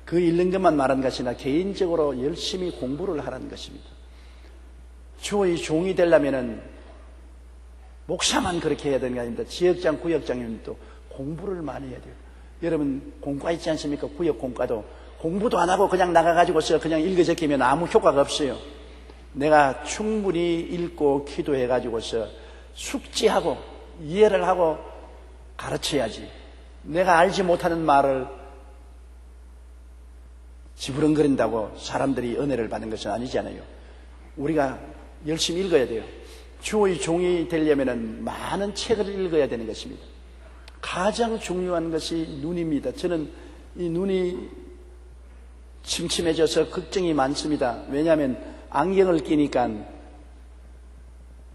그 읽는 것만 말한 것이 아니라 개인적으로 열심히 공부를 하라는 것입니다. 주의 종이 되려면은 목사만 그렇게 해야 되는 게 아닙니다. 지역장, 구역장님도 공부를 많이 해야 돼요. 여러분 공과 있지 않습니까? 구역 공과도 공부도 안 하고 그냥 나가가지고서 그냥 읽어 적히면 아무 효과가 없어요. 내가 충분히 읽고 기도해가지고서 숙지하고 이해를 하고 가르쳐야지. 내가 알지 못하는 말을 지부렁거린다고 사람들이 은혜를 받는 것은 아니잖아요. 우리가 열심히 읽어야 돼요. 주의 종이 되려면 많은 책을 읽어야 되는 것입니다. 가장 중요한 것이 눈입니다. 저는 이 눈이 침침해져서 걱정이 많습니다. 왜냐하면 안경을 끼니까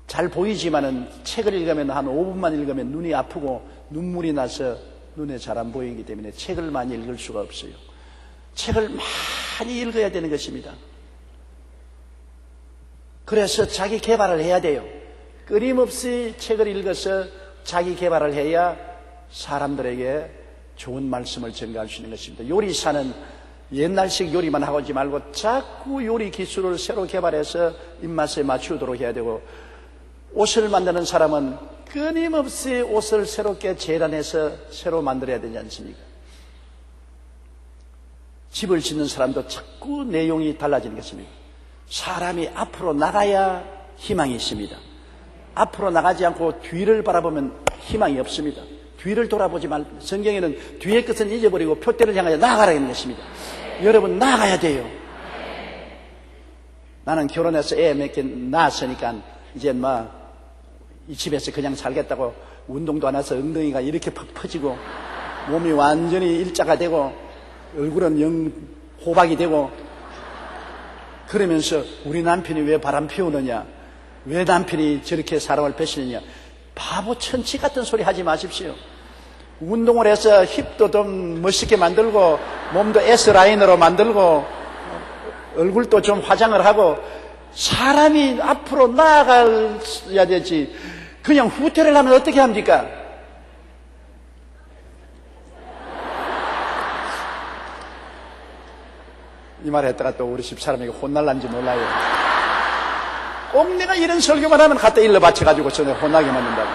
잘 보이지만은 책을 읽으면 한 5분만 읽으면 눈이 아프고 눈물이 나서 눈에 잘 안 보이기 때문에 책을 많이 읽을 수가 없어요. 책을 많이 읽어야 되는 것입니다. 그래서 자기 개발을 해야 돼요. 끊임없이 책을 읽어서 자기 개발을 해야 사람들에게 좋은 말씀을 전가할 수 있는 것입니다. 요리사는 옛날식 요리만 하고 있지 말고 자꾸 요리 기술을 새로 개발해서 입맛에 맞추도록 해야 되고, 옷을 만드는 사람은 끊임없이 옷을 새롭게 재단해서 새로 만들어야 되지 않습니까? 집을 짓는 사람도 자꾸 내용이 달라지는 것입니다. 사람이 앞으로 나가야 희망이 있습니다. 앞으로 나가지 않고 뒤를 바라보면 희망이 없습니다. 뒤를 돌아보지 말고, 성경에는 뒤의 것은 잊어버리고 표대를 향하여 나아가라는 것입니다. 여러분, 나아가야 돼요. 나는 결혼해서 애 몇 개 낳았으니까 이제 이 집에서 그냥 살겠다고 운동도 안 해서 엉덩이가 이렇게 퍽 퍼지고 몸이 완전히 일자가 되고 얼굴은 영 호박이 되고, 그러면서 우리 남편이 왜 바람 피우느냐, 왜 남편이 저렇게 사람을 배시느냐, 바보 천치 같은 소리 하지 마십시오. 운동을 해서 힙도 좀 멋있게 만들고 몸도 S라인으로 만들고 얼굴도 좀 화장을 하고 사람이 앞으로 나아가야 되지, 그냥 후퇴를 하면 어떻게 합니까? 이 말 했다가 또 우리 집 사람에게 혼날란지 몰라요. 꼭 내가 이런 설교만 하면 갖다 일러 바쳐가지고 전에 혼나게 만든다고.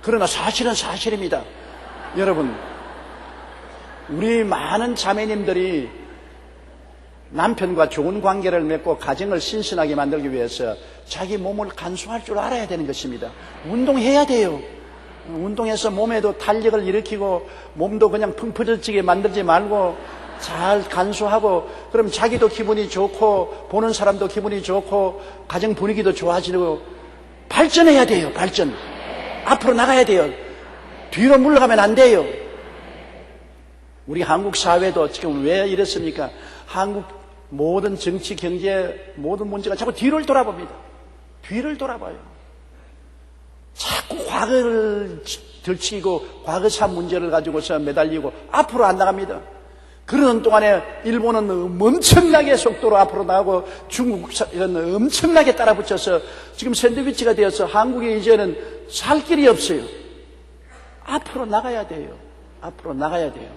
그러나 사실은 사실입니다. 여러분, 우리 많은 자매님들이 남편과 좋은 관계를 맺고 가정을 신선하게 만들기 위해서 자기 몸을 간수할 줄 알아야 되는 것입니다. 운동해야 돼요. 운동해서 몸에도 탄력을 일으키고 몸도 그냥 펑퍼져지게 만들지 말고 잘 간수하고, 그럼 자기도 기분이 좋고 보는 사람도 기분이 좋고 가정 분위기도 좋아지고 발전해야 돼요. 발전. 앞으로 나가야 돼요. 뒤로 물러가면 안 돼요. 우리 한국 사회도 지금 왜 이렇습니까? 한국 모든 정치, 경제 모든 문제가 자꾸 뒤를 돌아봅니다. 뒤를 돌아봐요. 자꾸 과거를 들치고 과거사 문제를 가지고서 매달리고 앞으로 안 나갑니다. 그러는 동안에 일본은 엄청나게 속도로 앞으로 나가고 중국은 엄청나게 따라붙여서 지금 샌드위치가 되어서 한국에 이제는 살 길이 없어요. 앞으로 나가야 돼요. 앞으로 나가야 돼요.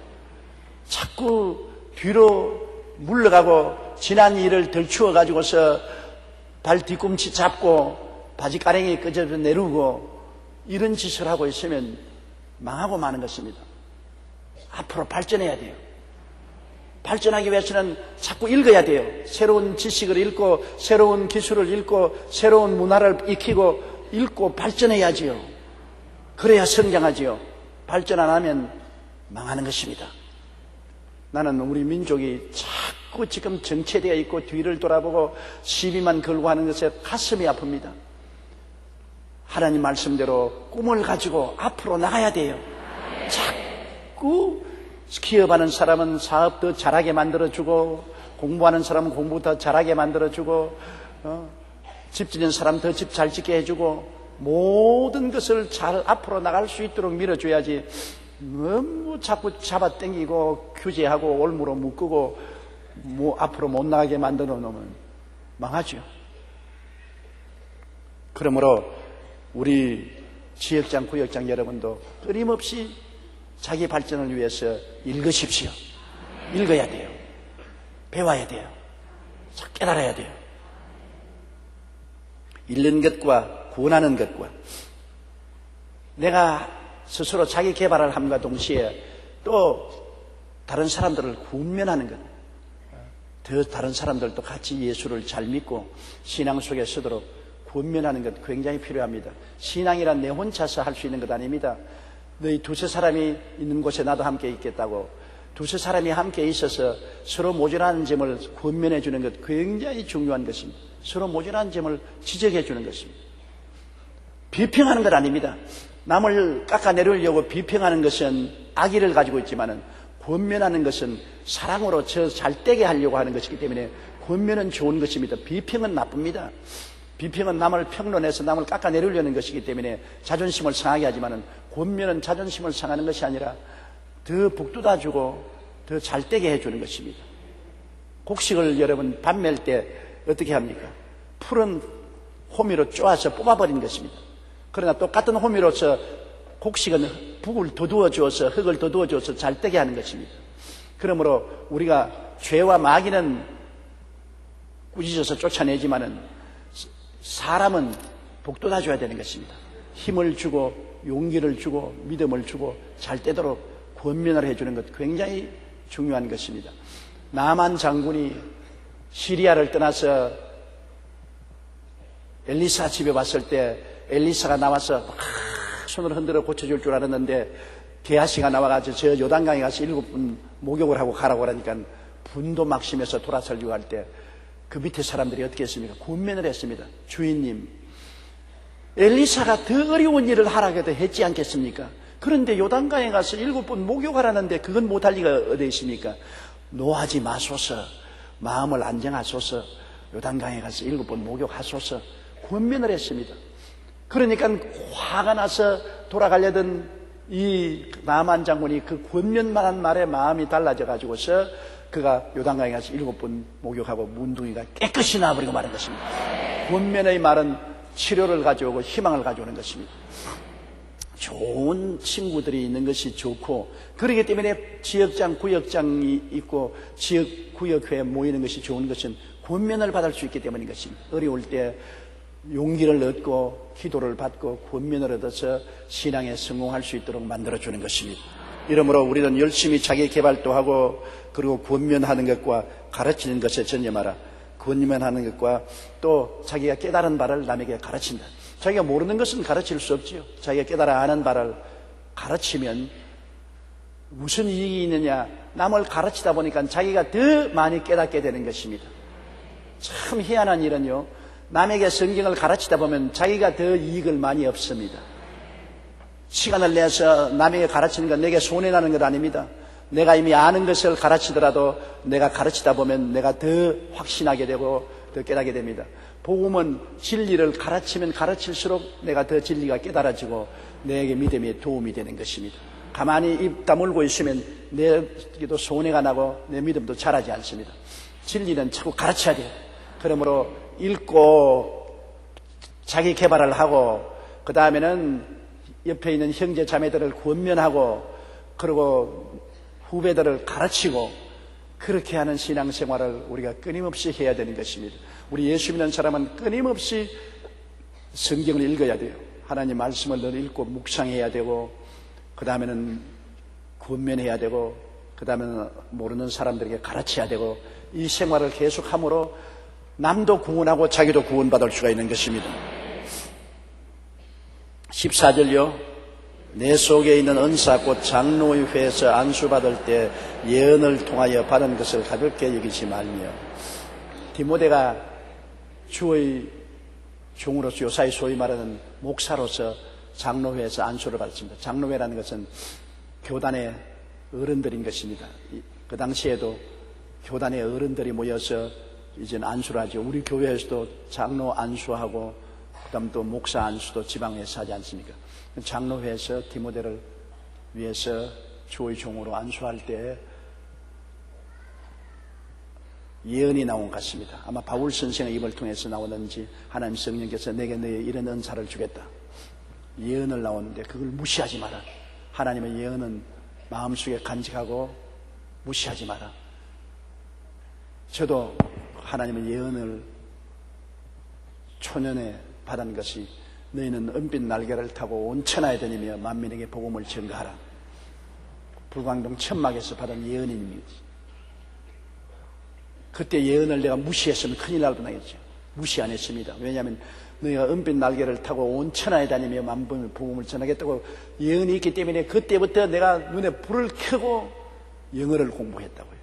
자꾸 뒤로 물러가고 지난 일을 덜추어 가지고서 발 뒤꿈치 잡고 바지 가랭이 끄집어 내리고 이런 짓을 하고 있으면 망하고 마는 것입니다. 앞으로 발전해야 돼요. 발전하기 위해서는 자꾸 읽어야 돼요. 새로운 지식을 읽고 새로운 기술을 읽고 새로운 문화를 익히고 읽고 발전해야지요. 그래야 성장하지요. 발전 안 하면 망하는 것입니다. 나는 우리 민족이 자꾸 지금 정체되어 있고 뒤를 돌아보고 시비만 걸고 하는 것에 가슴이 아픕니다. 하나님 말씀대로 꿈을 가지고 앞으로 나가야 돼요. 자꾸 기업하는 사람은 사업 더 잘하게 만들어주고, 공부하는 사람은 공부 더 잘하게 만들어주고, 집 짓는 사람 더 집 잘 짓게 해주고, 모든 것을 잘 앞으로 나갈 수 있도록 밀어줘야지, 너무 자꾸 잡아당기고 규제하고 올무로 묶고 앞으로 못 나가게 만들어 놓으면 망하죠. 그러므로 우리 지역장, 구역장 여러분도 끊임없이 자기 발전을 위해서 읽으십시오. 읽어야 돼요. 배워야 돼요. 깨달아야 돼요. 읽는 것과 구원하는 것과 내가 스스로 자기 개발을 함과 동시에 또 다른 사람들을 군면하는 것, 더 다른 사람들도 같이 예수를 잘 믿고 신앙 속에 서도록 군면하는 것 굉장히 필요합니다. 신앙이란 내 혼자서 할 수 있는 것 아닙니다. 너희 두세 사람이 있는 곳에 나도 함께 있겠다고 두세 사람이 함께 있어서 서로 모자라는 점을 권면해 주는 것 굉장히 중요한 것입니다. 서로 모자라는 점을 지적해 주는 것입니다. 비평하는 것 아닙니다. 남을 깎아내리려고 비평하는 것은 악의를 가지고 있지만은 권면하는 것은 사랑으로 저 잘되게 하려고 하는 것이기 때문에 권면은 좋은 것입니다. 비평은 나쁩니다. 비평은 남을 평론해서 남을 깎아내리려는 것이기 때문에 자존심을 상하게 하지만은 권면은 자존심을 상하는 것이 아니라 더 북돋아주고 더 잘되게 해주는 것입니다. 곡식을 여러분 밥 멜 때 어떻게 합니까? 푸른 호미로 쪼아서 뽑아버리는 것입니다. 그러나 똑같은 호미로서 곡식은 북을 더두어 주어서 흙을 더두어 주어서 잘되게 하는 것입니다. 그러므로 우리가 죄와 마귀는 꾸짖어서 쫓아내지만은 사람은 북돋아줘야 되는 것입니다. 힘을 주고 용기를 주고 믿음을 주고 잘되도록 권면을 해주는 것 굉장히 중요한 것입니다. 나만 장군이 시리아를 떠나서 엘리사 집에 왔을 때 엘리사가 나와서 막 손을 흔들어 고쳐줄 줄 알았는데 게하시가 나와가지고 저 요단강에 가서 7번 목욕을 하고 가라고 하니까 분도 막심해서 돌아서려고 할 때 그 밑에 사람들이 어떻게 했습니까? 권면을 했습니다. 주인님, 엘리사가 더 어려운 일을 하라고 했지 않겠습니까? 그런데 요단강에 가서 7번 목욕하라는데 그건 못할 리가 어디 있습니까? 노하지 마소서, 마음을 안정하소서, 요단강에 가서 7번 목욕하소서 권면을 했습니다. 그러니까 화가 나서 돌아가려던 이 나만 장군이 그 권면만한 말에 마음이 달라져 가지고서 그가 요단강에 가서 7번 목욕하고 문둥이가 깨끗이 나와버리고 마는 것입니다. 권면의 말은 치료를 가져오고 희망을 가져오는 것입니다. 좋은 친구들이 있는 것이 좋고 그렇기 때문에 지역장, 구역장이 있고 지역, 구역회에 모이는 것이 좋은 것은 권면을 받을 수 있기 때문인 것입니다. 어려울 때 용기를 얻고 기도를 받고 권면을 얻어서 신앙에 성공할 수 있도록 만들어주는 것입니다. 이러므로 우리는 열심히 자기 개발도 하고 그리고 권면하는 것과 가르치는 것에 전념하라. 권면하는 것과 또 자기가 깨달은 바를 남에게 가르친다. 자기가 모르는 것은 가르칠 수 없지요. 자기가 깨달아 아는 바를 가르치면 무슨 이익이 있느냐. 남을 가르치다 보니까 자기가 더 많이 깨닫게 되는 것입니다. 참 희한한 일은요, 남에게 성경을 가르치다 보면 자기가 더 이익을 많이 얻습니다. 시간을 내서 남에게 가르치는 건 내게 손해나는 것 아닙니다. 내가 이미 아는 것을 가르치더라도 내가 가르치다 보면 내가 더 확신하게 되고 더 깨닫게 됩니다. 복음은 진리를 가르치면 가르칠수록 내가 더 진리가 깨달아지고 내게 믿음에 도움이 되는 것입니다. 가만히 입 다물고 있으면 내게도 손해가 나고 내 믿음도 자라지 않습니다. 진리는 자꾸 가르쳐야 돼요. 그러므로 읽고 자기 개발을 하고 그 다음에는 옆에 있는 형제 자매들을 권면하고 그리고 후배들을 가르치고 그렇게 하는 신앙생활을 우리가 끊임없이 해야 되는 것입니다. 우리 예수 믿는 사람은 끊임없이 성경을 읽어야 돼요. 하나님 말씀을 늘 읽고 묵상해야 되고 그 다음에는 권면해야 되고 그 다음에는 모르는 사람들에게 가르쳐야 되고 이 생활을 계속함으로 남도 구원하고 자기도 구원받을 수가 있는 것입니다. 14절요. 내 속에 있는 은사 곧 장로의 회에서 안수받을 때 예언을 통하여 받은 것을 가볍게 여기지 말며 디모데가 주의 종으로서 요사이 소위 말하는 목사로서 장로회에서 안수를 받았습니다. 장로회라는 것은 교단의 어른들인 것입니다. 그 당시에도 교단의 어른들이 모여서 이제는 안수를 하죠. 우리 교회에서도 장로 안수하고 그다음 또 목사 안수도 지방에서 하지 않습니까? 장로회에서 디모데를 위해서 주의 종으로 안수할 때 예언이 나온 것 같습니다. 아마 바울 선생의 입을 통해서 나오는지 하나님 성령께서 내게 너의 이런 은사를 주겠다. 예언을 나오는데 그걸 무시하지 마라. 하나님의 예언은 마음속에 간직하고 무시하지 마라. 저도 하나님의 예언을 초년에 받은 것이 너희는 은빛 날개를 타고 온 천하에 다니며 만민에게 복음을 전가하라. 불광동 천막에서 받은 예언입니다. 그때 예언을 내가 무시했으면 큰일 날 뻔하겠죠. 무시 안 했습니다. 왜냐하면 너희가 은빛 날개를 타고 온 천하에 다니며 만민에게 복음을 전하겠다고 예언이 있기 때문에 그때부터 내가 눈에 불을 켜고 영어를 공부했다고요.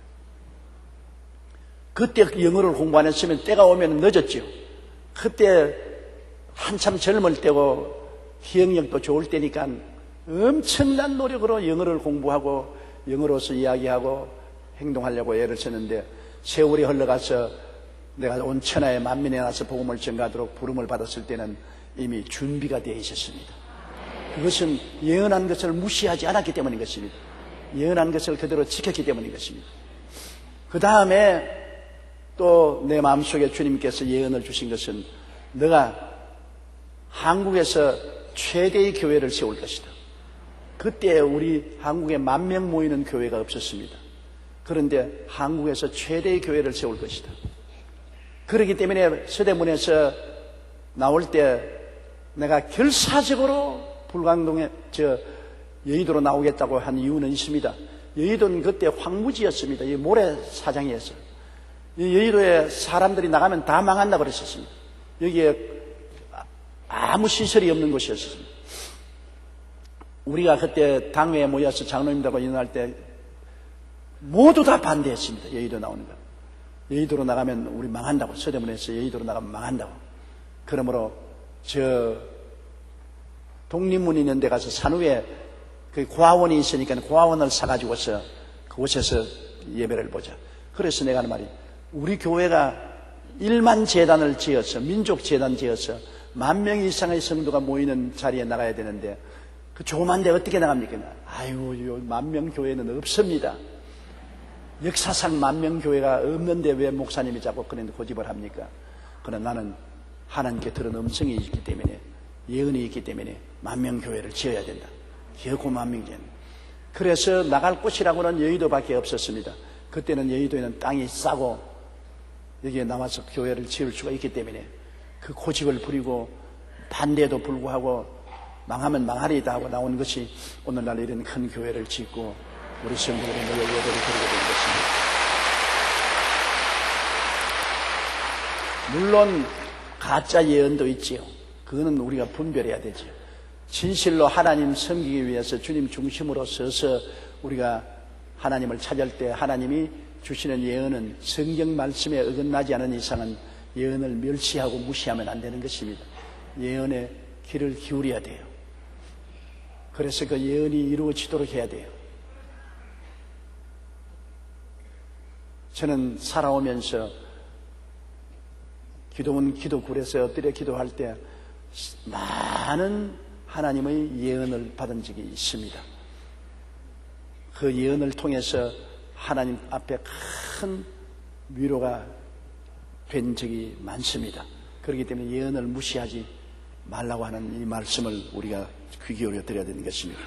그때 영어를 공부 안 했으면 때가 오면 늦었죠. 그때 한참 젊을 때고 기억력도 좋을 때니까 엄청난 노력으로 영어를 공부하고 영어로서 이야기하고 행동하려고 애를 썼는데 세월이 흘러가서 내가 온 천하의 만민에 나서 복음을 전가하도록 부름을 받았을 때는 이미 준비가 되어 있었습니다. 그것은 예언한 것을 무시하지 않았기 때문인 것입니다. 예언한 것을 그대로 지켰기 때문인 것입니다. 그 다음에 또 내 마음속에 주님께서 예언을 주신 것은 너가 한국에서 최대의 교회를 세울 것이다. 그때 우리 한국에 10,000명 모이는 교회가 없었습니다. 그런데 한국에서 최대의 교회를 세울 것이다. 그렇기 때문에 서대문에서 나올 때 내가 결사적으로 불광동에 여의도로 나오겠다고 한 이유는 있습니다. 여의도는 그때 황무지였습니다. 이 모래사장이었어요. 여의도에 사람들이 나가면 다 망한다고 그랬었습니다. 여기에 아무 시설이 없는 곳이었습니다. 우리가 그때 당회에 모여서 장로님들하고 인원할 때 모두 다 반대했습니다. 여의도 나오는 거. 여의도로 나가면 우리 망한다고. 서대문에서 여의도로 나가면 망한다고. 그러므로 독립문 있는 데 가서 산 위에 그 고아원이 있으니까 고아원을 사가지고서 그곳에서 예배를 보자. 그래서 내가 하는 말이 우리 교회가 1만 재단을 지어서 민족 재단 지어서 10,000명 이상의 성도가 모이는 자리에 나가야 되는데 그 조그만 데 어떻게 나갑니까? 아유, 10,000명 교회는 없습니다. 역사상 10,000명 교회가 없는데 왜 목사님이 자꾸 그런 고집을 합니까? 그러나 나는 하나님께 들은 음성이 있기 때문에 예언이 있기 때문에 10,000명 교회를 지어야 된다. 겨우 10,000명. 그래서 나갈 곳이라고는 여의도밖에 없었습니다. 그때는 여의도에는 땅이 싸고 여기에 나와서 교회를 지을 수가 있기 때문에 그 고집을 부리고 반대에도 불구하고 망하면 망하리다 하고 나온 것이 오늘날 이런 큰 교회를 짓고 우리 성도들이 모여 예배를 드리게 된 것입니다. 물론 가짜 예언도 있지요. 그거는 우리가 분별해야 되죠. 진실로 하나님 섬기기 위해서 주님 중심으로 서서 우리가 하나님을 찾을 때 하나님이 주시는 예언은 성경 말씀에 어긋나지 않은 이상은 예언을 멸시하고 무시하면 안 되는 것입니다. 예언에 귀를 기울여야 돼요. 그래서 그 예언이 이루어지도록 해야 돼요. 저는 살아오면서 기도원 기도굴에서 엎드려 기도할 때 많은 하나님의 예언을 받은 적이 있습니다. 그 예언을 통해서 하나님 앞에 큰 위로가 된 적이 많습니다. 그렇기 때문에 예언을 무시하지 말라고 하는 이 말씀을 우리가 귀 기울여 드려야 되는 것입니다.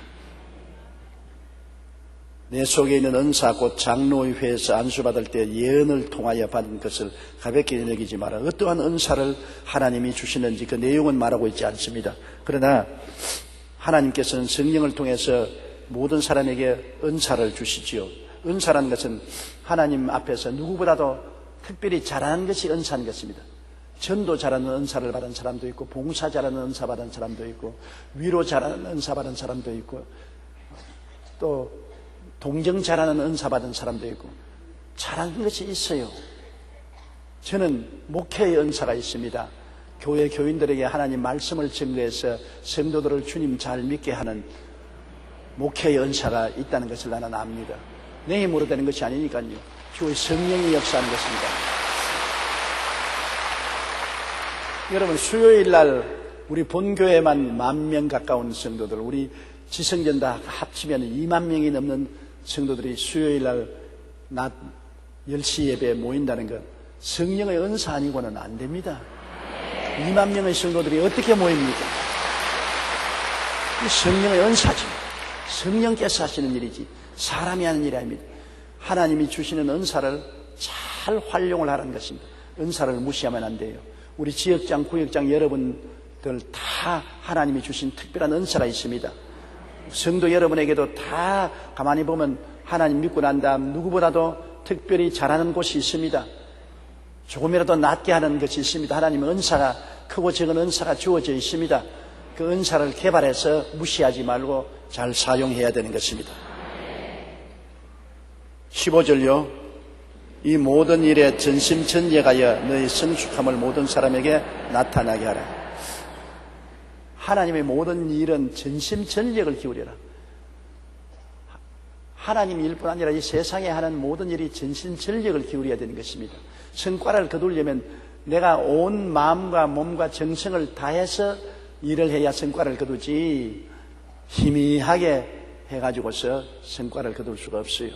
내 속에 있는 은사 곧 장로의 회에서 안수받을 때 예언을 통하여 받은 것을 가볍게 여기지 마라. 어떠한 은사를 하나님이 주시는지 그 내용은 말하고 있지 않습니다. 그러나 하나님께서는 성령을 통해서 모든 사람에게 은사를 주시지요. 은사라는 것은 하나님 앞에서 누구보다도 특별히 잘하는 것이 은사인 것입니다. 전도 잘하는 은사를 받은 사람도 있고, 봉사 잘하는 은사 받은 사람도 있고, 위로 잘하는 은사 받은 사람도 있고, 또 동정 잘하는 은사 받은 사람도 있고, 잘하는 것이 있어요. 저는 목회의 은사가 있습니다. 교회 교인들에게 하나님 말씀을 증거해서 성도들을 주님 잘 믿게 하는 목회의 은사가 있다는 것을 나는 압니다. 내 힘으로 되는 것이 아니니까요. 주의 성령이 역사하는 것입니다. 여러분, 수요일 날 우리 본교회만 10,000명 가까운 성도들, 우리 지성전 다 합치면 20,000명이 넘는 성도들이 수요일 날 낮 10시 예배에 모인다는 것, 성령의 은사 아니고는 안 됩니다. 20,000명의 성도들이 어떻게 모입니까? 이 성령의 은사지. 성령께서 하시는 일이지 사람이 하는 일이 아닙니다. 하나님이 주시는 은사를 잘 활용을 하라는 것입니다. 은사를 무시하면 안 돼요. 우리 지역장, 구역장 여러분들 다 하나님이 주신 특별한 은사가 있습니다. 성도 여러분에게도 다 가만히 보면 하나님 믿고 난 다음 누구보다도 특별히 잘하는 곳이 있습니다. 조금이라도 낫게 하는 것이 있습니다. 하나님의 은사가, 크고 작은 은사가 주어져 있습니다. 그 은사를 개발해서 무시하지 말고 잘 사용해야 되는 것입니다. 15절요. 이 모든 일에 전심전력하여 너희 성숙함을 모든 사람에게 나타나게 하라. 하나님의 모든 일은 전심전력을 기울여라. 하나님 일뿐 아니라 이 세상에 하는 모든 일이 전심전력을 기울여야 되는 것입니다. 성과를 거두려면 내가 온 마음과 몸과 정성을 다해서 일을 해야 성과를 거두지, 희미하게 해가지고서 성과를 거둘 수가 없어요.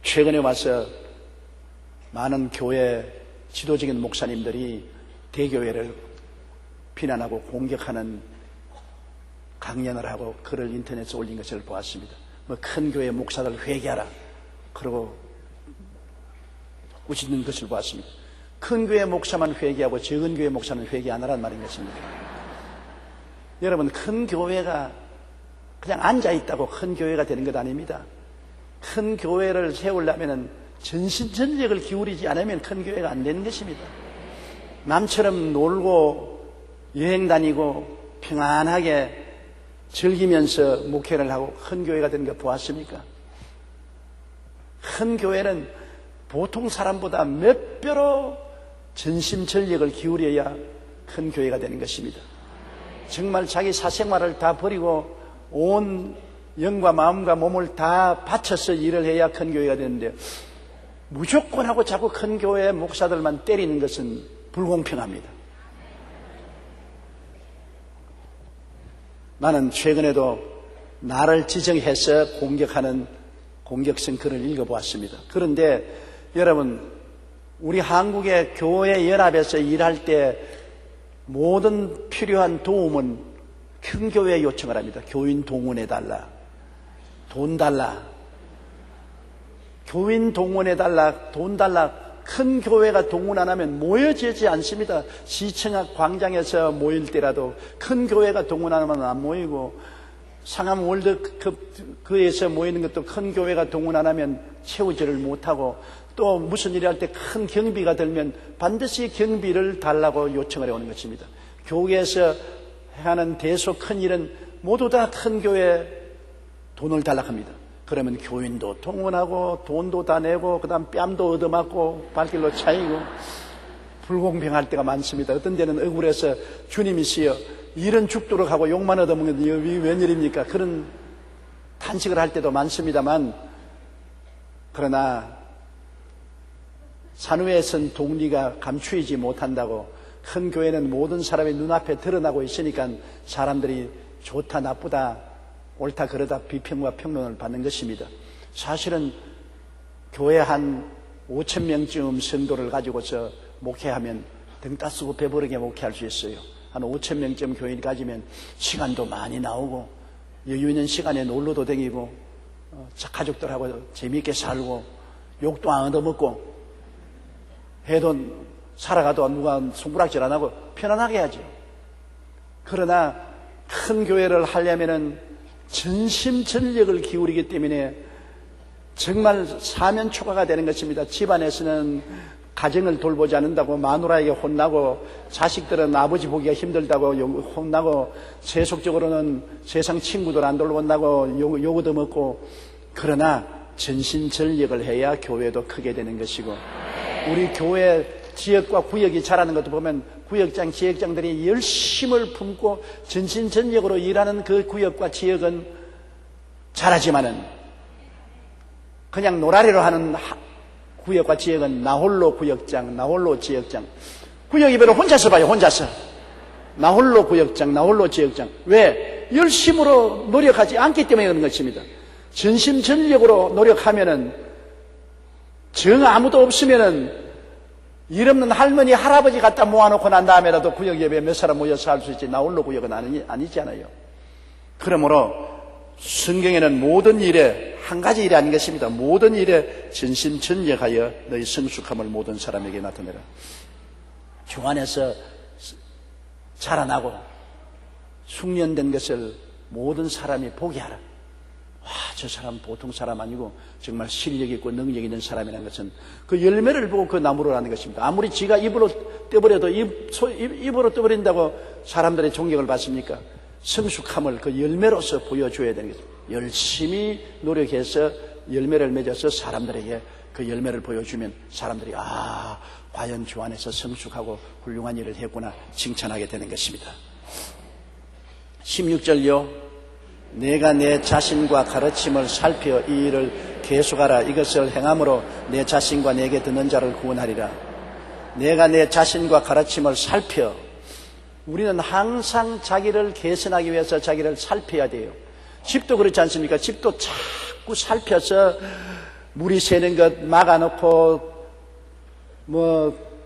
최근에 와서 많은 교회 지도적인 목사님들이 대교회를 비난하고 공격하는 강연을 하고 글을 인터넷에 올린 것을 보았습니다. 뭐 큰 교회 목사들 회개하라 그러고 우시는 것을 보았습니다. 큰 교회 목사만 회개하고 적은 교회 목사는 회개 안 하라는 말인 것입니다. 여러분, 큰 교회가 그냥 앉아있다고 큰 교회가 되는 것 아닙니다. 큰 교회를 세우려면 전심전력을 기울이지 않으면 큰 교회가 안 되는 것입니다. 남처럼 놀고 여행 다니고 평안하게 즐기면서 목회를 하고 큰 교회가 되는 거 보았습니까? 큰 교회는 보통 사람보다 몇 배로 전심전력을 기울여야 큰 교회가 되는 것입니다. 정말 자기 사생활을 다 버리고 온 영과 마음과 몸을 다 바쳐서 일을 해야 큰 교회가 되는데, 무조건 하고 자꾸 큰 교회 목사들만 때리는 것은 불공평합니다. 나는 최근에도 나를 지정해서 공격하는 공격성 글을 읽어보았습니다. 그런데 여러분, 우리 한국의 교회 연합에서 일할 때 모든 필요한 도움은 큰 교회에 요청을 합니다. 교인 동원해달라, 돈 달라, 교인 동원해달라, 돈 달라. 큰 교회가 동원 안 하면 모여지지 않습니다. 시청 앞 광장에서 모일 때라도 큰 교회가 동원 안 하면 안 모이고, 상암 월드컵에서 모이는 것도 큰 교회가 동원 안 하면 채우지를 못하고, 또 무슨 일을 할 때 큰 경비가 들면 반드시 경비를 달라고 요청을 해오는 것입니다. 교회에서 하는 대소 큰 일은 모두 다 큰 교회에 돈을 달라고 합니다. 그러면 교인도 동원하고 돈도 다 내고 그다음 뺨도 얻어맞고 발길로 차이고 불공평할 때가 많습니다. 어떤 데는 억울해서 주님이시여 일은 죽도록 하고 욕만 얻어먹는 게 웬일입니까? 그런 탄식을 할 때도 많습니다만, 그러나 산후에 선 동리가 감추이지 못한다고 큰 교회는 모든 사람의 눈앞에 드러나고 있으니까 사람들이 좋다 나쁘다 옳다 그러다 비평과 평론을 받는 것입니다. 사실은 교회 한 5,000명쯤 성도를 가지고서 목회하면 등 따쓰고 배부르게 목회할 수 있어요. 한 5,000명쯤 교인이 가지면 시간도 많이 나오고 여유 있는 시간에 놀러도 다니고 가족들하고 재미있게 살고 욕도 안 얻어먹고 해도 살아가도 누가 손가락질 안 하고 편안하게 하죠. 그러나 큰 교회를 하려면은 전심전력을 기울이기 때문에 정말 사면초가가 되는 것입니다. 집안에서는 가정을 돌보지 않는다고 마누라에게 혼나고, 자식들은 아버지 보기가 힘들다고 혼나고, 세속적으로는 세상 친구들 안 돌본다고 욕 얻어먹고, 그러나 전심전력을 해야 교회도 크게 되는 것이고, 우리 교회 지역과 구역이 자라는 것도 보면 구역장, 지역장들이 열심을 품고 전심전력으로 일하는 그 구역과 지역은 자라지만은 그냥 노라리로 하는 구역과 지역은 나홀로 구역장, 나홀로 지역장. 구역이별로 혼자서 봐요, 혼자서. 나홀로 구역장, 나홀로 지역장. 왜? 열심으로 노력하지 않기 때문에 그런 것입니다. 전심전력으로 노력하면은, 정 아무도 없으면은 일 없는 할머니, 할아버지 갖다 모아놓고 난 다음에라도 구역 예배에 몇 사람 모여서 할 수 있지, 나홀로 구역은 아니잖아요. 그러므로 성경에는 모든 일에, 한 가지 일이 아닌 것입니다. 모든 일에 전심전력하여 너희 성숙함을 모든 사람에게 나타내라. 주 안에서 자라나고 숙련된 것을 모든 사람이 보게 하라. 와, 저 사람 보통 사람 아니고 정말 실력 있고 능력 있는 사람이라는 것은 그 열매를 보고 그 나무를 아는 것입니다. 아무리 지가 입으로 떠버려도 입으로 떠버린다고 사람들의 존경을 받습니까? 성숙함을 그 열매로서 보여줘야 되는 것입니다. 열심히 노력해서 열매를 맺어서 사람들에게 그 열매를 보여주면 사람들이 과연 주 안에서 성숙하고 훌륭한 일을 했구나 칭찬하게 되는 것입니다. 16절요. 내가 내 자신과 가르침을 살펴 이 일을 계속하라. 이것을 행함으로 내 자신과 내게 듣는 자를 구원하리라. 내가 내 자신과 가르침을 살펴. 우리는 항상 자기를 개선하기 위해서 자기를 살펴야 돼요. 집도 그렇지 않습니까? 집도 자꾸 살펴서 물이 새는 것 막아놓고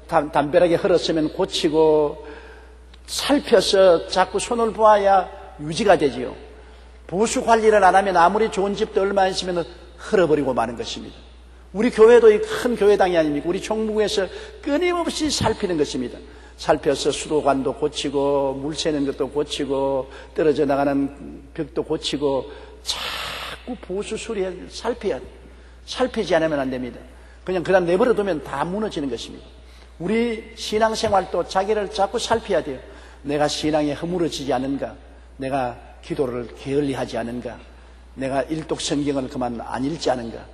담벼락에 흘렀으면 고치고 살펴서 자꾸 손을 보아야 유지가 되지요. 보수 관리를 안 하면 아무리 좋은 집도 얼마 있으면 흘러버리고 마는 것입니다. 우리 교회도 이 큰 교회당이 아닙니까? 우리 총무에서 끊임없이 살피는 것입니다. 살펴서 수도관도 고치고 물 새는 것도 고치고 떨어져 나가는 벽도 고치고 자꾸 보수 수리해 살펴야 돼. 살피지 않으면 안 됩니다. 그냥 그다음 내버려 두면 다 무너지는 것입니다. 우리 신앙생활도 자기를 자꾸 살펴야 돼요. 내가 신앙에 허물어지지 않은가? 내가 기도를 게을리하지 않은가? 내가 일독 성경을 그만 안 읽지 않은가?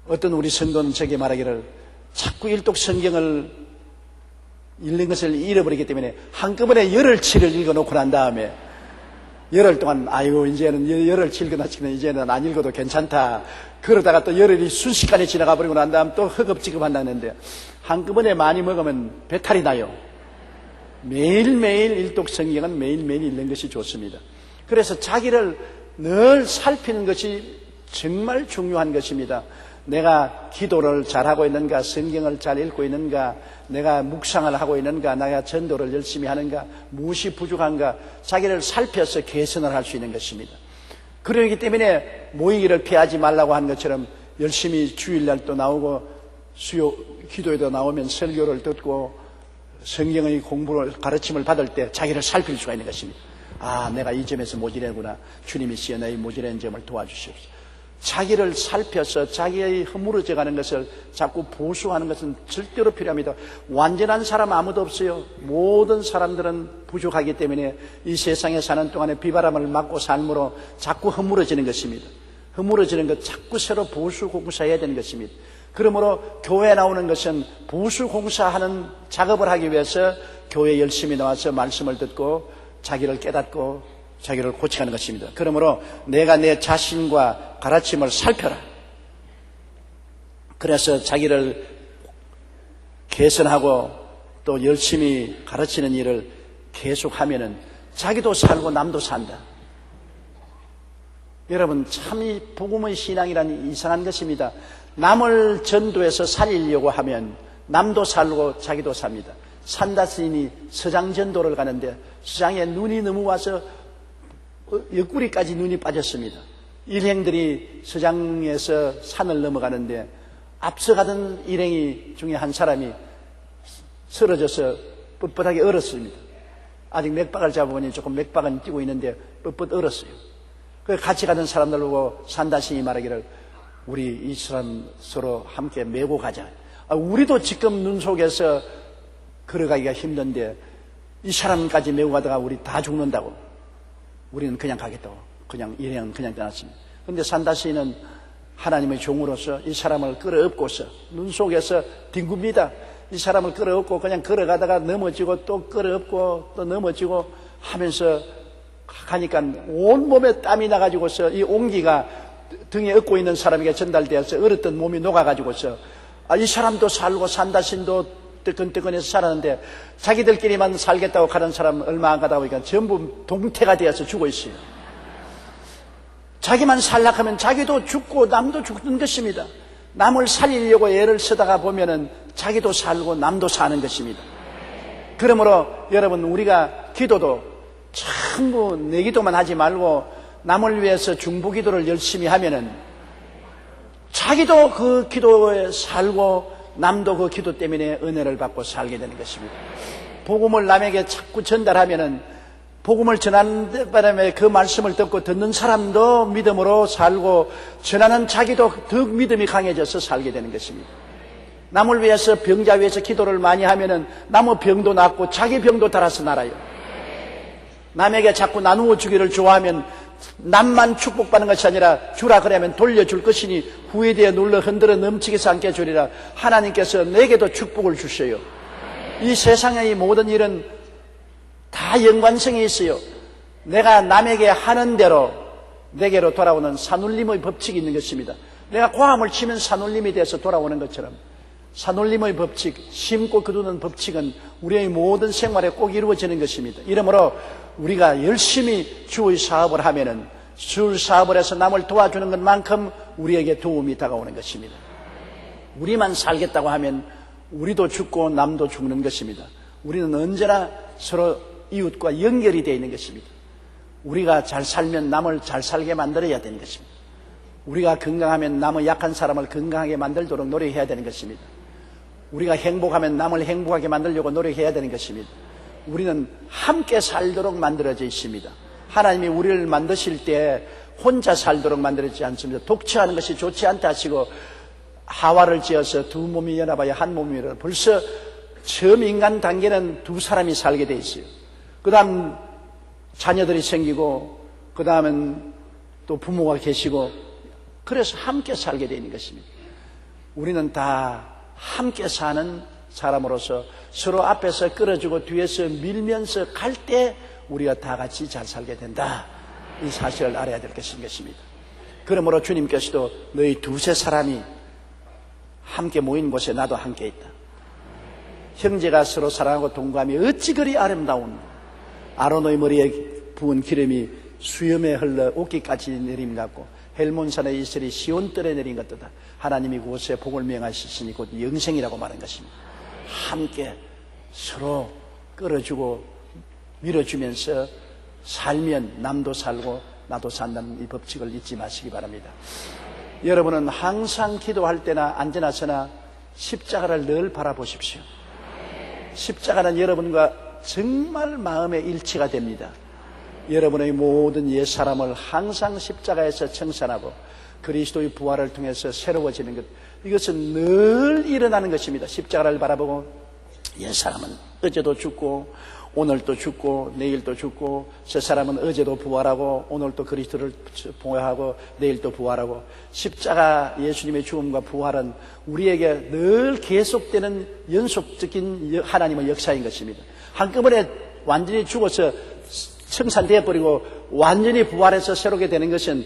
어떤 우리 성도는 저게 말하기를 자꾸 일독 성경을 읽는 것을 잃어버리기 때문에 한꺼번에 열흘치를 읽어놓고 난 다음에 열흘 동안 이제는 열흘치 읽어놨지만 이제는 안 읽어도 괜찮다. 그러다가 또 열흘이 순식간에 지나가 버리고 난 다음 또 허겁지겁 한다는데 한꺼번에 많이 먹으면 배탈이 나요. 매일매일 일독 성경은 매일매일 읽는 것이 좋습니다. 그래서 자기를 늘 살피는 것이 정말 중요한 것입니다. 내가 기도를 잘하고 있는가, 성경을 잘 읽고 있는가, 내가 묵상을 하고 있는가, 내가 전도를 열심히 하는가, 무엇이 부족한가, 자기를 살펴서 개선을 할 수 있는 것입니다. 그러기 때문에 모이기를 피하지 말라고 한 것처럼 열심히 주일날도 나오고 수요 기도에도 나오면 설교를 듣고 성경의 공부를 가르침을 받을 때 자기를 살필 수가 있는 것입니다. 내가 이 점에서 모자라구나. 주님이 시여 나의 모자란 점을 도와주시옵소서. 자기를 살펴서 자기의 허물어져 가는 것을 자꾸 보수하는 것은 절대로 필요합니다. 완전한 사람 아무도 없어요. 모든 사람들은 부족하기 때문에 이 세상에 사는 동안에 비바람을 맞고 삶으로 자꾸 허물어지는 것입니다. 허물어지는 것 자꾸 새로 보수 공사해야 되는 것입니다. 그러므로 교회에 나오는 것은 보수 공사하는 작업을 하기 위해서 교회에 열심히 나와서 말씀을 듣고 자기를 깨닫고 자기를 고쳐가는 것입니다. 그러므로 내가 내 자신과 가르침을 살펴라. 그래서 자기를 개선하고 또 열심히 가르치는 일을 계속하면은 자기도 살고 남도 산다. 여러분 참 이 복음의 신앙이란 이상한 것입니다. 남을 전도해서 살리려고 하면 남도 살고 자기도 삽니다. 산다 스님이 서장 전도를 가는데 서장에 눈이 너무 와서 옆구리까지 눈이 빠졌습니다. 일행들이 서장에서 산을 넘어가는데 앞서가던 일행이 중에 한 사람이 쓰러져서 뻣뻣하게 얼었습니다. 아직 맥박을 잡아보니 조금 맥박은 뛰고 있는데 뻣뻣 얼었어요. 그래서 같이 가던 사람들 보고 산다 스님이 말하기를 우리 이 사람 서로 함께 메고 가자. 우리도 지금 눈 속에서 걸어가기가 힘든데 이 사람까지 메고 가다가 우리 다 죽는다고. 우리는 그냥 가겠다고. 그냥 일행은 그냥 떠났습니다. 그런데 산다 시인은 하나님의 종으로서 이 사람을 끌어업고서 눈 속에서 뒹굽니다. 이 사람을 끌어업고 그냥 걸어가다가 넘어지고 또 끌어업고 또 넘어지고 하면서 가니까 온몸에 땀이 나가지고서 이 온기가 등에 업고 있는 사람에게 전달되어서 얼었던 몸이 녹아가지고서 이 사람도 살고 산다 시인도 뜨끈뜨끈해서 살았는데 자기들끼리만 살겠다고 가는 사람 얼마 안 가다 보니까 전부 동태가 되어서 죽어 있어요. 자기만 살락하면 자기도 죽고 남도 죽는 것입니다. 남을 살리려고 애를 쓰다가 보면은 자기도 살고 남도 사는 것입니다. 그러므로 여러분 우리가 기도도 전부 내 기도만 하지 말고 남을 위해서 중보기도를 열심히 하면은 자기도 그 기도에 살고 남도 그 기도 때문에 은혜를 받고 살게 되는 것입니다. 복음을 남에게 자꾸 전달하면은 복음을 전하는 바람에 그 말씀을 듣는 사람도 믿음으로 살고 전하는 자기도 더욱 믿음이 강해져서 살게 되는 것입니다. 남을 위해서 병자 위해서 기도를 많이 하면은 남의 병도 낫고 자기 병도 달아서 날아요. 남에게 자꾸 나누어 주기를 좋아하면 남만 축복받는 것이 아니라 주라 그러면 돌려줄 것이니 후에 눌러 흔들어 넘치게 삼게 주리라. 하나님께서 내게도 축복을 주셔요. 이 세상의 모든 일은 다 연관성이 있어요. 내가 남에게 하는 대로 내게로 돌아오는 산울림의 법칙이 있는 것입니다. 내가 고함을 치면 산울림이 돼서 돌아오는 것처럼 산울림의 법칙, 심고 거두는 법칙은 우리의 모든 생활에 꼭 이루어지는 것입니다. 이러므로 우리가 열심히 주의 사업을 하면은 주 사업을 해서 남을 도와주는 것만큼 우리에게 도움이 다가오는 것입니다. 우리만 살겠다고 하면 우리도 죽고 남도 죽는 것입니다. 우리는 언제나 서로 이웃과 연결이 되어 있는 것입니다. 우리가 잘 살면 남을 잘 살게 만들어야 되는 것입니다. 우리가 건강하면 남의 약한 사람을 건강하게 만들도록 노력해야 되는 것입니다. 우리가 행복하면 남을 행복하게 만들려고 노력해야 되는 것입니다. 우리는 함께 살도록 만들어져 있습니다. 하나님이 우리를 만드실 때 혼자 살도록 만들어지지 않습니다. 독처하는 것이 좋지 않다 하시고 하와를 지어서 두 몸이 연합하여 한 몸이라. 벌써 처음 인간 단계는 두 사람이 살게 돼 있어요. 그 다음 자녀들이 생기고 그 다음은 또 부모가 계시고 그래서 함께 살게 되는 것입니다. 우리는 다 함께 사는 사람으로서 서로 앞에서 끌어주고 뒤에서 밀면서 갈 때 우리가 다 같이 잘 살게 된다. 이 사실을 알아야 될 것입니다. 그러므로 주님께서도 너희 두세 사람이 함께 모인 곳에 나도 함께 있다. 형제가 서로 사랑하고 동감이 어찌 그리 아름다운 아론의 머리에 부은 기름이 수염에 흘러 옷깃까지 내림 같고 헬몬산의 이슬이 시온뜰에 내린 것 같다. 하나님이 그곳에 복을 명하시니 곧 영생이라고 말한 것입니다. 함께 서로 끌어주고 밀어주면서 살면 남도 살고 나도 산다는 이 법칙을 잊지 마시기 바랍니다. 여러분은 항상 기도할 때나 앉아나서나 십자가를 늘 바라보십시오. 십자가는 여러분과 정말 마음의 일치가 됩니다. 여러분의 모든 옛사람을 항상 십자가에서 청산하고 그리스도의 부활을 통해서 새로워지는 것, 이것은 늘 일어나는 것입니다. 십자가를 바라보고 옛사람은 어제도 죽고 오늘도 죽고 내일도 죽고 저 사람은 어제도 부활하고 오늘도 그리스도를 부활하고 내일도 부활하고 십자가 예수님의 죽음과 부활은 우리에게 늘 계속되는 연속적인 하나님의 역사인 것입니다. 한꺼번에 완전히 죽어서 청산되어 버리고 완전히 부활해서 새롭게 되는 것은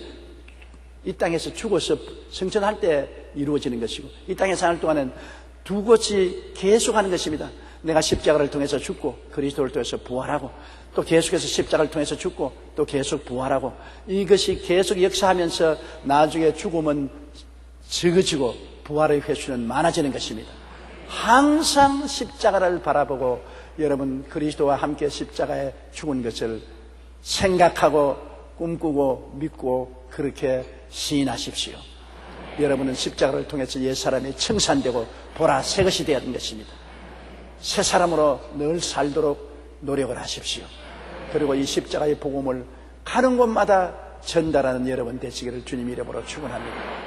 이 땅에서 죽어서 성천할 때 이루어지는 것이고 이 땅에 사는 동안은 두 것이 계속하는 것입니다. 내가 십자가를 통해서 죽고 그리스도를 통해서 부활하고 또 계속해서 십자가를 통해서 죽고 또 계속 부활하고 이것이 계속 역사하면서 나중에 죽음은 적어지고 부활의 횟수는 많아지는 것입니다. 항상 십자가를 바라보고 여러분 그리스도와 함께 십자가에 죽은 것을 생각하고 꿈꾸고 믿고 그렇게 시인하십시오. 여러분은 십자가를 통해서 옛사람이 청산되고 보라 새 것이 되었던 것입니다. 새 사람으로 늘 살도록 노력을 하십시오. 그리고 이 십자가의 복음을 가는 곳마다 전달하는 여러분 되시기를 주님 이름으로 축원합니다.